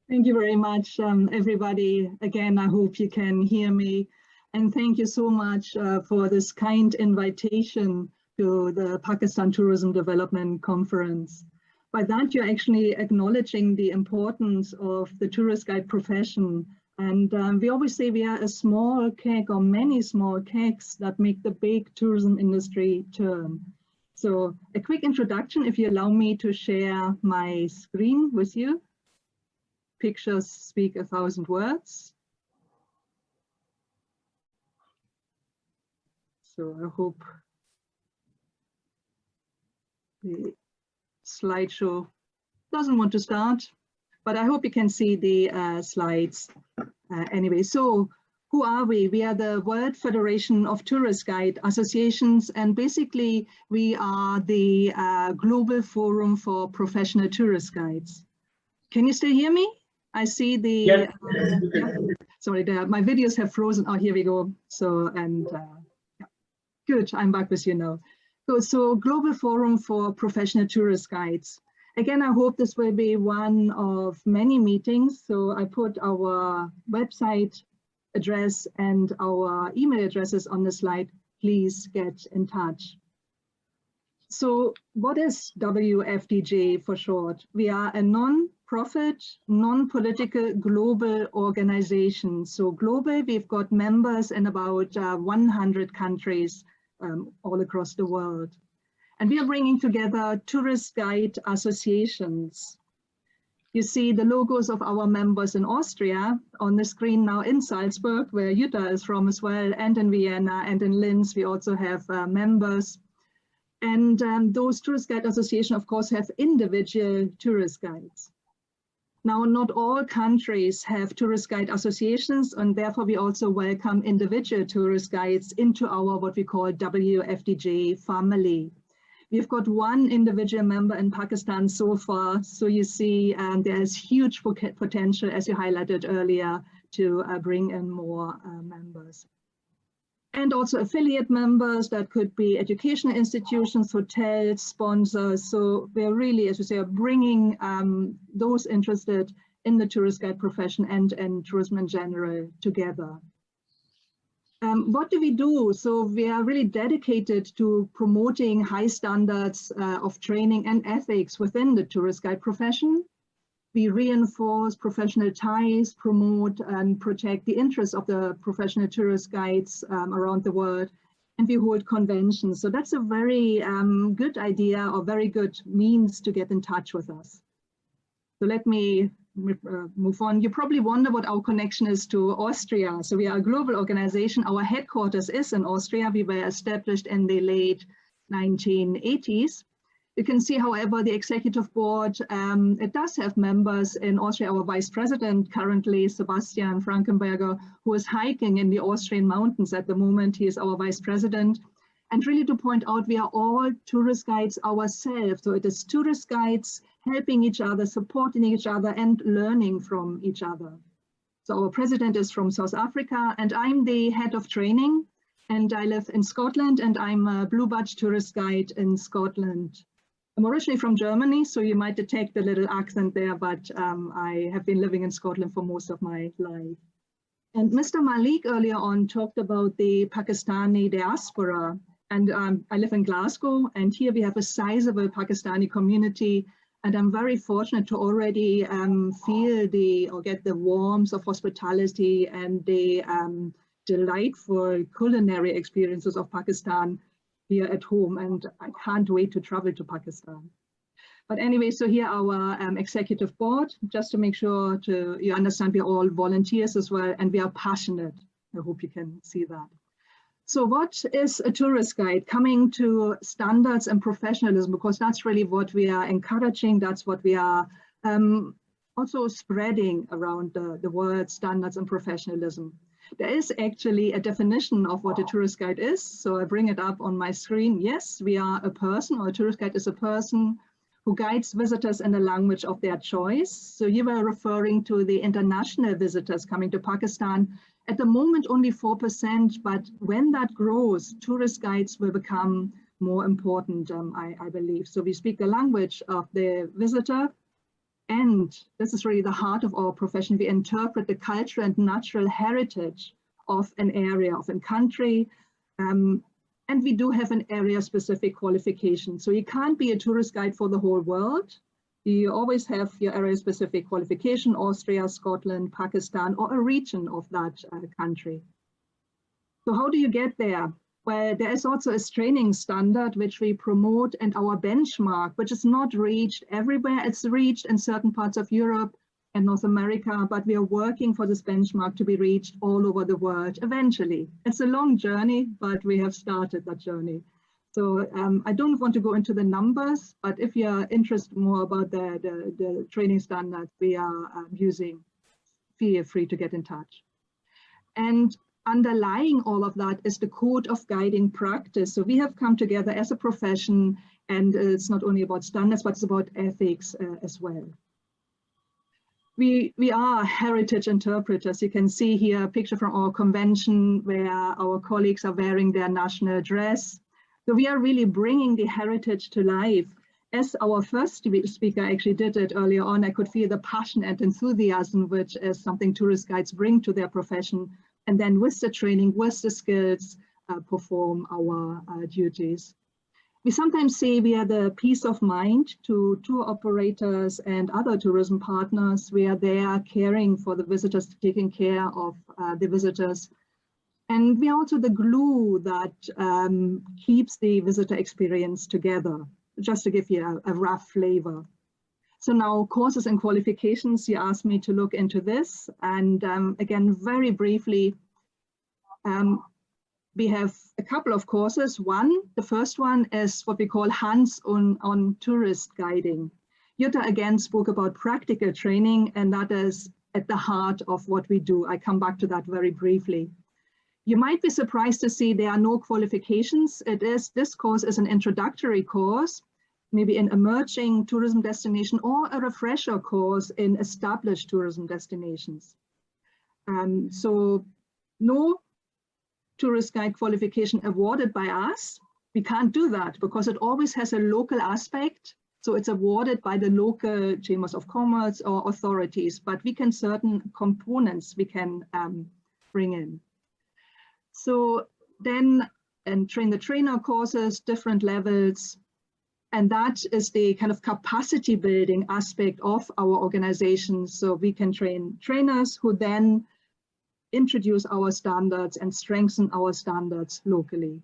Thank you very much, everybody. Again, I hope you can hear me. And thank you so much for this kind invitation to the Pakistan Tourism Development Conference. By that, you're actually acknowledging the importance of the tourist guide profession. And we always say we are a small keg, or many small kegs, that make the big tourism industry turn. So a quick introduction, if you allow me to share my screen with you. pictures speak 1,000 words. So I hope the slideshow doesn't want to start, but I hope you can see the slides anyway. So who are we? We are the World Federation of Tourist Guide Associations, and basically we are the global forum for professional tourist guides. Can you still hear me? I see the, yes. Yeah. Sorry, my videos have frozen. Oh, here we go. So, and yeah. Good, I'm back with you now. So Global Forum for Professional Tourist Guides. Again, I hope this will be one of many meetings. So I put our website address and our email addresses on the slide. Please get in touch. So what is WFDJ for short? We are a non-profit, non-political global organization. So global, we've got members in about 100 countries all across the world. And we are bringing together tourist guide associations. You see the logos of our members in Austria on the screen now in Salzburg, where Jutta is from as well, and in Vienna and in Linz, we also have members. And those tourist guide associations, of course, have individual tourist guides. Now, not all countries have tourist guide associations, and therefore we also welcome individual tourist guides into our what we call WFDJ family. We've got one individual member in Pakistan so far, so you see there's huge potential, as you highlighted earlier, to bring in more members. And also affiliate members, that could be educational institutions, hotels, sponsors. So we're really, as we say, bringing those interested in the tourist guide profession and tourism in general together. What do we do? So we are really dedicated to promoting high standards of training and ethics within the tourist guide profession. We reinforce professional ties, promote and protect the interests of the professional tourist guides around the world, and we hold conventions. So that's a very good idea or very good means to get in touch with us. So let me move on. You probably wonder what our connection is to Austria. So we are a global organization. Our headquarters is in Austria. We were established in the late 1980s. You can see, however, the executive board, it does have members in Austria. Our vice president currently, Sebastian Frankenberger, who is hiking in the Austrian mountains at the moment. He is our vice president. And really to point out, we are all tourist guides ourselves. So it is tourist guides helping each other, supporting each other, and learning from each other. So our president is from South Africa, and I'm the head of training, and I live in Scotland, and I'm a Blue Badge tourist guide in Scotland. I'm originally from Germany, so you might detect a little accent there, but I have been living in Scotland for most of my life. And Mr. Malik earlier on talked about the Pakistani diaspora. And I live in Glasgow, and here we have a sizable Pakistani community. And I'm very fortunate to already feel or get the warmth of hospitality and the delightful culinary experiences of Pakistan here at home. And I can't wait to travel to Pakistan. But anyway, so here our executive board, just to make sure you understand, we're all volunteers as well, and we are passionate. I hope you can see that. So what is a tourist guide? Coming to standards and professionalism, because that's really what we are encouraging. That's what we are also spreading around the world, standards and professionalism. There is actually a definition of what a tourist guide is. So I bring it up on my screen. Yes, we are a person, or a tourist guide is a person who guides visitors in the language of their choice. So you were referring to the international visitors coming to Pakistan. At the moment, only 4%, but when that grows, tourist guides will become more important, I believe. So we speak the language of the visitor, and this is really the heart of our profession. We interpret the cultural and natural heritage of an area, of a country, and we do have an area-specific qualification. So you can't be a tourist guide for the whole world. You always have your area-specific qualification, Austria, Scotland, Pakistan, or a region of that country. So how do you get there? Well, there is also a training standard which we promote, and our benchmark, which is not reached everywhere. It's reached in certain parts of Europe, and North America, but we are working for this benchmark to be reached all over the world eventually. It's a long journey, but we have started that journey. So I don't want to go into the numbers, but if you are interested more about the training standards we are using, feel free to get in touch. And underlying all of that is the code of guiding practice. So we have come together as a profession, and it's not only about standards, but it's about ethics as well. We are heritage interpreters. You can see here a picture from our convention where our colleagues are wearing their national dress. So we are really bringing the heritage to life. As our first speaker actually did it earlier on, I could feel the passion and enthusiasm, which is something tourist guides bring to their profession. And then with the training, with the skills, perform our duties. We sometimes say we are the peace of mind to tour operators and other tourism partners. We are there caring for the visitors, taking care of the visitors. And we are also the glue that keeps the visitor experience together, just to give you a rough flavor. So now courses and qualifications, you asked me to look into this. And again, very briefly, we have a couple of courses. The first one is what we call hands-on tourist guiding. Jutta again spoke about practical training, and that is at the heart of what we do. I come back to that very briefly. You might be surprised to see there are no qualifications. This course is an introductory course, maybe an emerging tourism destination, or a refresher course in established tourism destinations. So no tourist guide qualification awarded by us. We can't do that because it always has a local aspect. So it's awarded by the local chambers of commerce or authorities, but we can certain components we can bring in. So then, and train the trainer courses, different levels. And that is the kind of capacity building aspect of our organization. So we can train trainers who then introduce our standards and strengthen our standards locally.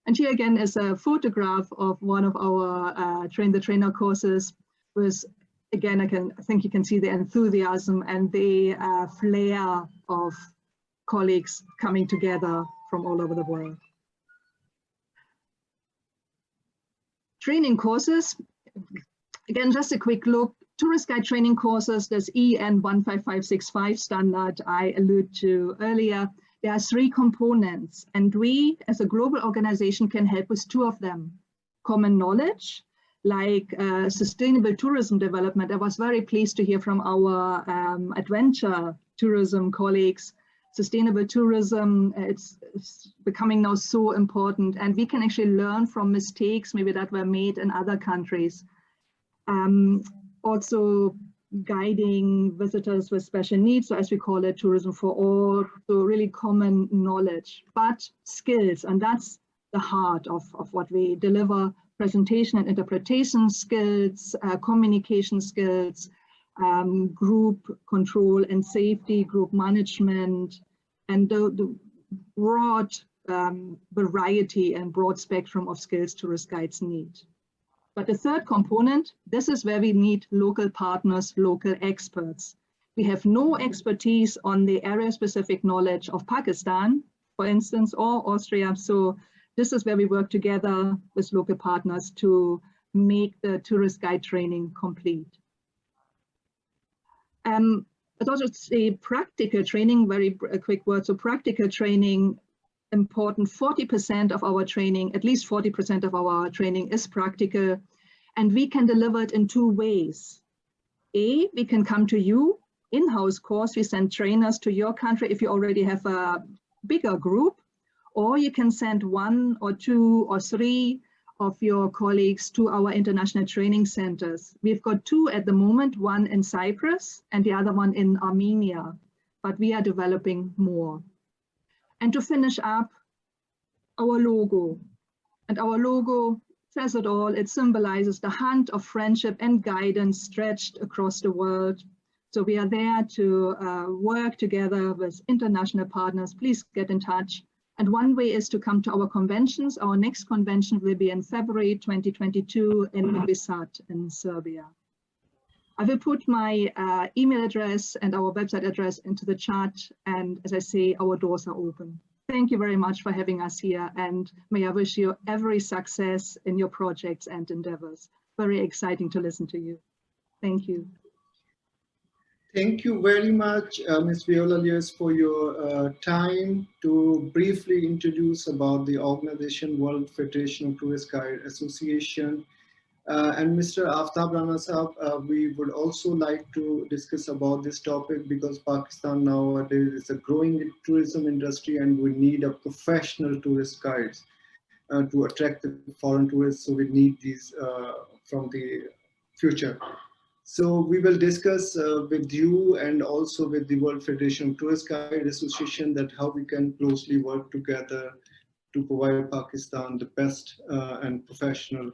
And here again is a photograph of one of our train the trainer courses. With, again, I think you can see the enthusiasm and the flair of colleagues coming together from all over the world. Training courses, again, just a quick look. Tourist guide training courses, there's EN 15565 standard I alluded to earlier. There are 3 components, and we as a global organization can help with 2 of them. Common knowledge, like sustainable tourism development. I was very pleased to hear from our adventure tourism colleagues. Sustainable tourism, it's becoming now so important, and we can actually learn from mistakes maybe that were made in other countries. Also guiding visitors with special needs, so as we call it, tourism for all, so really common knowledge, but skills, and that's the heart of what we deliver: presentation and interpretation skills, communication skills, group control and safety, group management, and the broad variety and broad spectrum of skills tourist guides need. But the third component, this is where we need local partners, local experts. We have no expertise on the area-specific knowledge of Pakistan, for instance, or Austria. So this is where we work together with local partners to make the tourist guide training complete. But also a practical training, very quick word. So practical training, important. 40% of our training, at least 40% of our training is practical, and we can deliver it in 2 ways. A, we can come to you, in-house course, we send trainers to your country if you already have a bigger group, or you can send 1 or 2 or 3 of your colleagues to our international training centers. We've got 2 at the moment, one in Cyprus and the other one in Armenia, but we are developing more. And to finish up, our logo. And our logo says it all. It symbolizes the hand of friendship and guidance stretched across the world. So we are there to work together with international partners. Please get in touch. And one way is to come to our conventions. Our next convention will be in February 2022 in Novi Sad in Serbia. I will put my email address and our website address into the chat. And as I say, our doors are open. Thank you very much for having us here. And may I wish you every success in your projects and endeavors. Very exciting to listen to you. Thank you. Thank you very much, Ms. Viola Lias, for your time to briefly introduce about the organization World Federation of Tourist Guide Association. And Mr. Aftab Rana Sahab, we would also like to discuss about this topic because Pakistan nowadays is a growing tourism industry and we need a professional tourist guides to attract the foreign tourists. So we need these from the future. So we will discuss with you and also with the World Federation of Tourist Guide Association that how we can closely work together to provide Pakistan the best and professional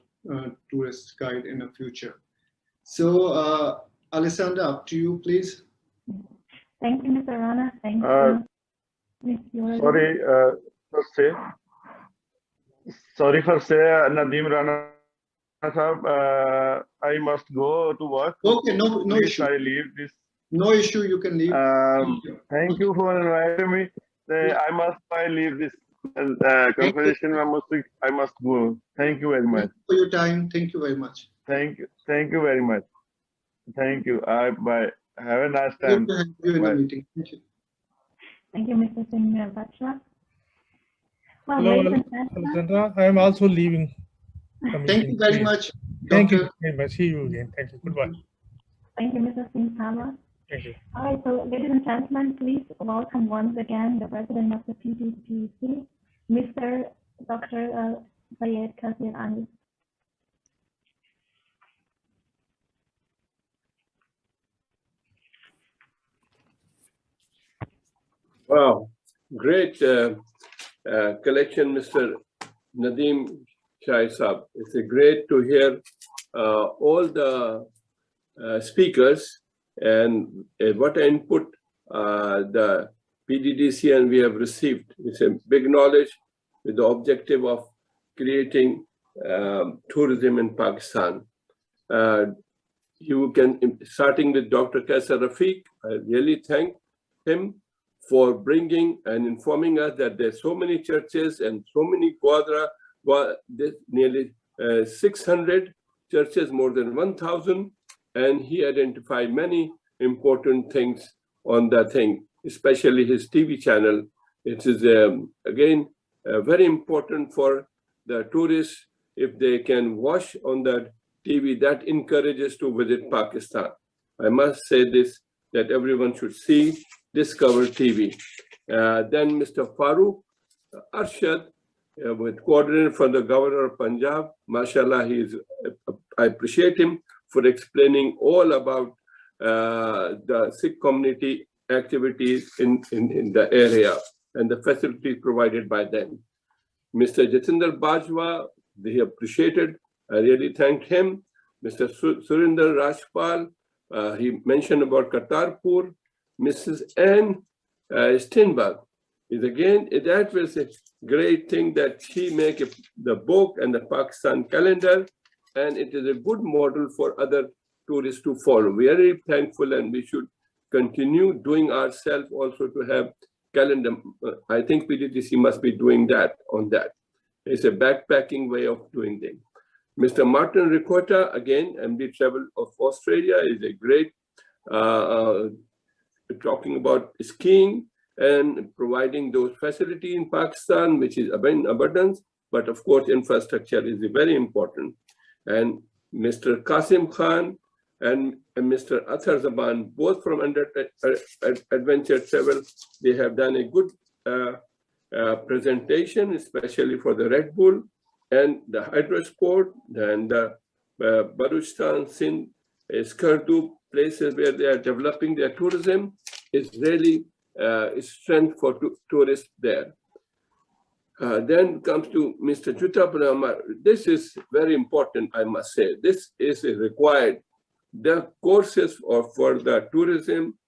tourist guide in the future. So Alessandra, up to you, please. Thank you, Mr. Rana. Thank you. Sorry for say, Nadeem Rana Sahab, I must go to work. Okay, no issue. I leave this. No issue, you can leave. Thank you for inviting me. I leave this conversation. I must go. Thank you very much. Thank you for your time. Thank you very much. Thank you very much. Thank you. Bye. Have a nice time. Good to have you in the meeting. Thank you. Thank you, Mr. Singh Bachwa. Well, hello, Alexandra. I am also leaving. Thank you very much. Thank you very much. See you again. Thank you. Goodbye. Thank you, Mr. Singh Tama. Thank you. All right, so ladies and gentlemen, please welcome once again the president of the PBPC, Mr. Dr. Syed Kasir Ali. Wow, great collection, Mr. Nadeem Shah Saab. It's great to hear all the speakers and what input the PTDC and we have received. It's a big knowledge with the objective of creating tourism in Pakistan. You can, starting with Dr. Kaisar Rafiq, I really thank him for bringing and informing us that there's so many churches and so many Gurdwara, nearly 600 churches, more than 1,000, and he identified many important things on that thing, especially his TV channel. It is again very important for the tourists if they can watch on that TV. That encourages to visit Pakistan. I must say this, that everyone should see Discover TV. Then Mr. Farooq Arshad, with coordinator from the Governor of Punjab. MashaAllah, I appreciate him for explaining all about the Sikh community activities in the area and the facilities provided by them. Mr. Jatinder Bajwa, they appreciated. I really thanked him. Mr. Surinder Rajpal, he mentioned about Kartarpur. Mrs. Anne Steinberg is again, that was a great thing that she make the book and the Pakistan calendar, and it is a good model for other tourists to follow. We are very thankful and we should continue doing ourselves also to have calendar. I think PTDC must be doing that on that. It's a backpacking way of doing things. Mr. Martin Ricotta, again, MD Travel of Australia, is a great talking about skiing and providing those facilities in Pakistan, which is in abundance, but of course infrastructure is very important. And Mr. Qasim Khan and Mr. Athar Zaman, both from Adventure Travel, they have done a good presentation, especially for the Red Bull and the Hydrosport and the Baluchistan, Sindh, Skardu, places where they are developing their tourism is really strength for tourists there. Then comes to Mr. Juta Brahma. This is very important, I must say. This is required. The courses for the tourism,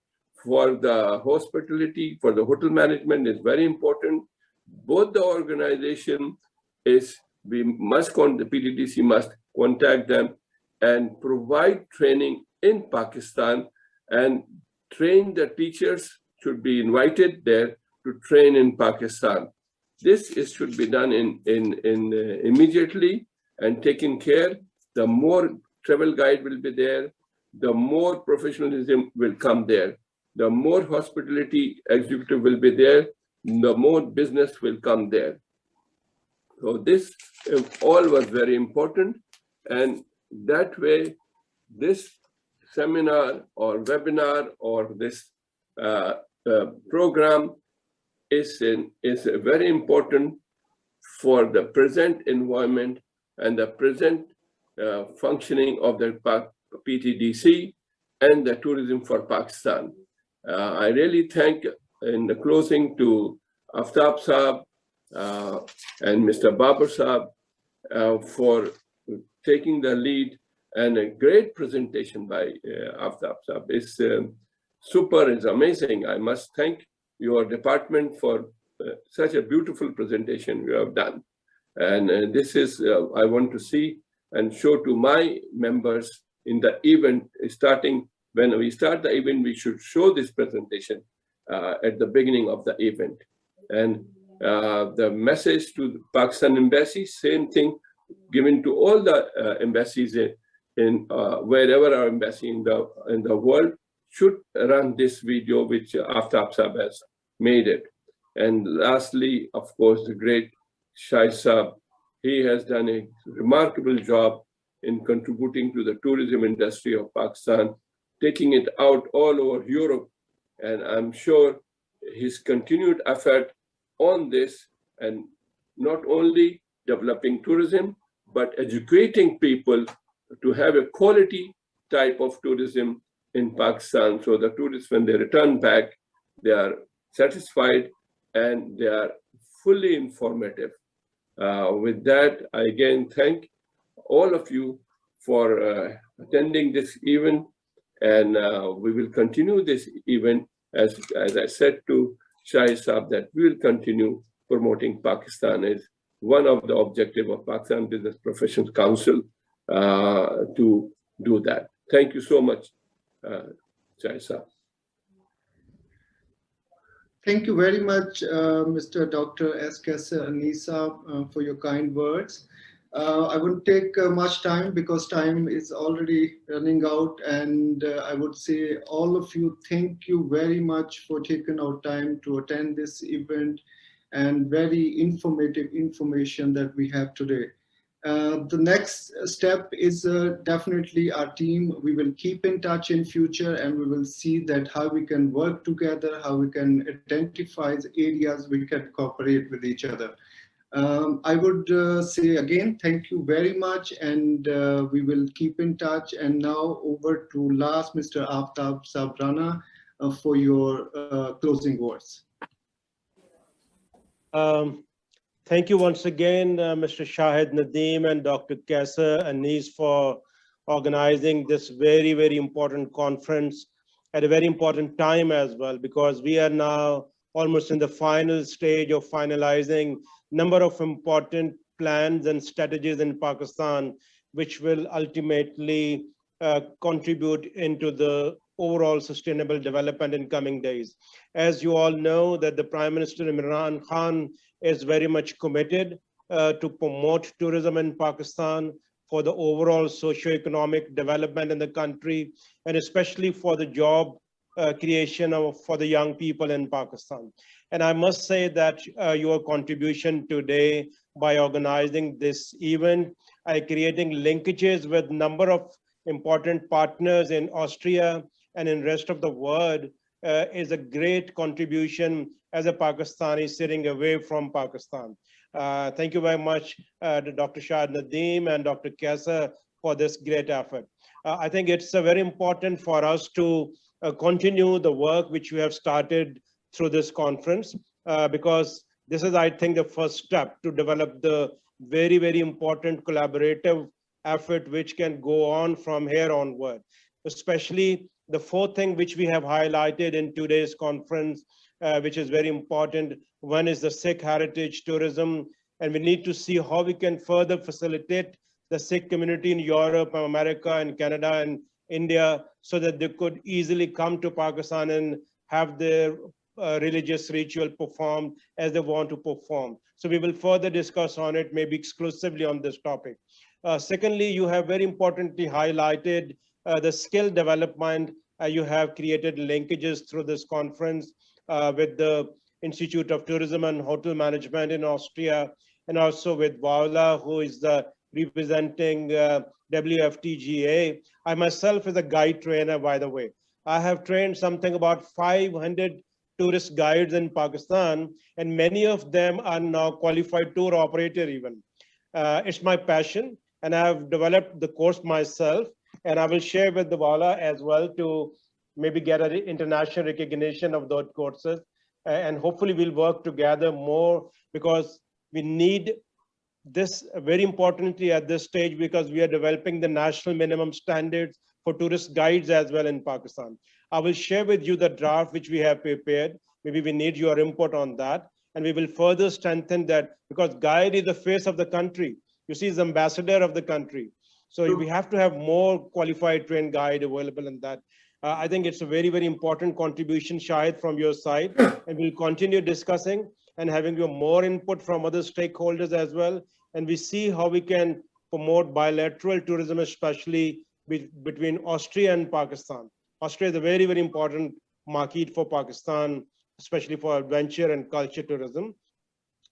for the hospitality, for the hotel management is very important. Both the organization is, the PTDC must contact them and provide training in Pakistan, and train the teachers should be invited there to train in Pakistan. This should be done immediately and taken care. The more travel guide will be there, the more professionalism will come there. The more hospitality executive will be there, the more business will come there. So this all was very important, and that way this seminar or webinar or this program is very important for the present environment and the present functioning of the PTDC and the tourism for Pakistan. I really thank in the closing to Aftab Saab and Mr. Babar Saab for taking the lead, and a great presentation by Aftab Saab. It's super, it's amazing. I must thank your department for such a beautiful presentation you have done. And this is, I want to see and show to my members in the event, starting when we start the event, we should show this presentation at the beginning of the event. And the message to the Pakistan Embassy, same thing given to all the embassies in wherever our embassy in the world should run this video, which Aftab Saab has made it. And lastly, of course, the great Shai Saab, he has done a remarkable job in contributing to the tourism industry of Pakistan, taking it out all over Europe. And I'm sure his continued effort on this, and not only developing tourism, but educating people to have a quality type of tourism in Pakistan. So the tourists, when they return back, they are satisfied and they are fully informative. With that, I again thank all of you for attending this event, and we will continue this event as I said to Shai Saab, that we will continue promoting Pakistan as one of the objectives of Pakistan Business Professionals Council to do that. Thank you so much, Shai Saab. Thank you very much, Mr. Dr. S. Kassar Anisa, for your kind words. I wouldn't take much time because time is already running out, and I would say all of you, thank you very much for taking out time to attend this event and very informative information that we have today. The next step is definitely our team. We will keep in touch in future, and we will see that how we can work together, how we can identify the areas we can cooperate with each other. I would say again, thank you very much, and we will keep in touch. And now over to last, Mr. Aftab Saab Rana, for your closing words. Thank you once again, Mr. Shahid Nadeem and Dr. Kassar Anis, for organizing this very, very important conference at a very important time as well, because we are now almost in the final stage of finalizing number of important plans and strategies in Pakistan, which will ultimately contribute into the overall sustainable development in coming days. As you all know, that the Prime Minister Imran Khan is very much committed to promote tourism in Pakistan for the overall socio-economic development in the country, and especially for the job creation for the young people in Pakistan. And I must say that your contribution today by organizing this event, creating linkages with number of important partners in Austria and in rest of the world, is a great contribution as a Pakistani sitting away from Pakistan. Thank you very much to Dr. Shahid Nadeem and Dr. Kassar for this great effort. I think it's very important for us to continue the work which we have started through this conference, because this is, I think, the first step to develop the very, very important collaborative effort which can go on from here onward. Especially the fourth thing which we have highlighted in today's conference, which is very important. One is the Sikh heritage tourism, and we need to see how we can further facilitate the Sikh community in Europe, America, and Canada, and India, so that they could easily come to Pakistan and have their religious ritual performed as they want to perform. So we will further discuss on it, maybe exclusively on this topic. Secondly, you have very importantly highlighted the skill development. You have created linkages through this conference with the Institute of Tourism and Hotel Management in Austria, and also with Vaula, who is the representing WFTGA. I myself is a guide trainer, by the way. I have trained something about 500 tourist guides in Pakistan, and many of them are now qualified tour operator even. It's my passion, and I have developed the course myself, and I will share with the Vaula as well to maybe get an international recognition of those courses. And hopefully we'll work together more, because we need this very importantly at this stage, because we are developing the national minimum standards for tourist guides as well in Pakistan. I will share with you the draft which we have prepared. Maybe we need your input on that, and we will further strengthen that, because guide is the face of the country. You see, is ambassador of the country. So we have to have more qualified trained guide available in that. I think it's a very, very important contribution, Shahid, from your side, and we'll continue discussing and having your more input from other stakeholders as well. And we see how we can promote bilateral tourism, especially between Austria and Pakistan. Austria is a very, very important market for Pakistan, especially for adventure and culture tourism.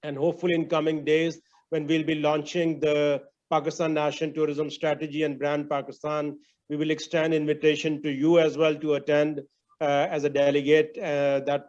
And hopefully in coming days, when we'll be launching the Pakistan National Tourism Strategy and Brand Pakistan, we will extend invitation to you as well to attend as a delegate that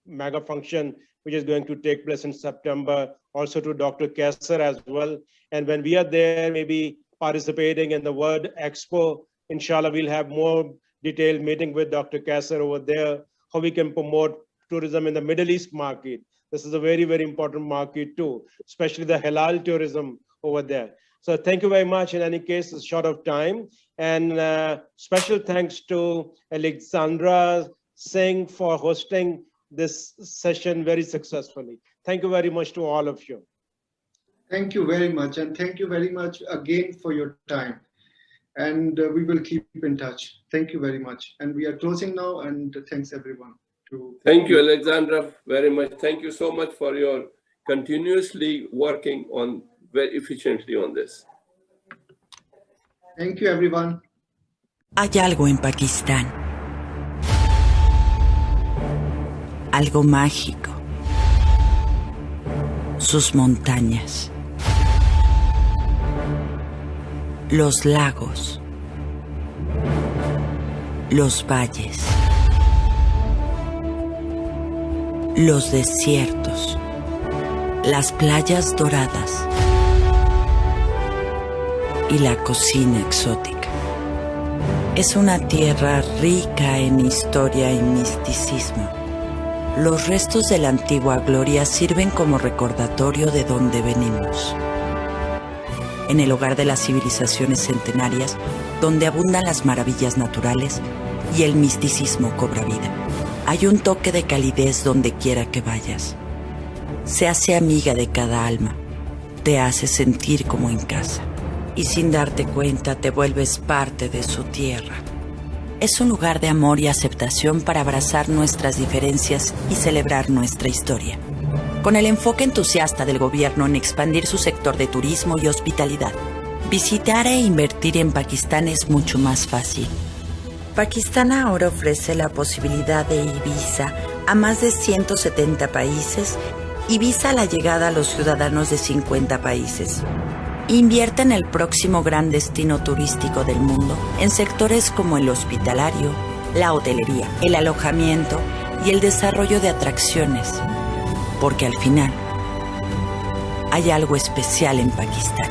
mega function, which is going to take place in September, also to Dr. Kesser as well. And when we are there, maybe participating in the World Expo, inshallah, we'll have more detailed meeting with Dr. Kesser over there, how we can promote tourism in the Middle East market. This is a very, very important market too, especially the halal tourism over there. So thank you very much. In any case, it's short of time. And special thanks to Alexandra Singh for hosting this session very successfully. Thank you very much to all of you. Thank you very much. And thank you very much again for your time. And we will keep in touch. Thank you very much. And we are closing now, and thanks everyone. Thank you, Alexandra, very much. Thank you so much for your continuously working on very efficiently on this. Thank you, everyone. Hay algo en Pakistán. Algo mágico. Sus montañas. Los lagos. Los valles. Los desiertos. Las playas doradas. Y la cocina exótica. Es una tierra rica en historia y misticismo. Los restos de la antigua gloria sirven como recordatorio de dónde venimos. En el hogar de las civilizaciones centenarias, donde abundan las maravillas naturales y el misticismo cobra vida, hay un toque de calidez donde quiera que vayas. Se hace amiga de cada alma, te hace sentir como en casa. Y sin darte cuenta te vuelves parte de su tierra. Es un lugar de amor y aceptación para abrazar nuestras diferencias y celebrar nuestra historia. Con el enfoque entusiasta del gobierno en expandir su sector de turismo y hospitalidad, visitar e invertir en Pakistán es mucho más fácil. Pakistán ahora ofrece la posibilidad de e-visa a más de 170 países y visa la llegada a los ciudadanos de 50 países. Invierte en el próximo gran destino turístico del mundo en sectores como el hospitalario, la hotelería, el alojamiento y el desarrollo de atracciones, porque al final hay algo especial en Pakistán.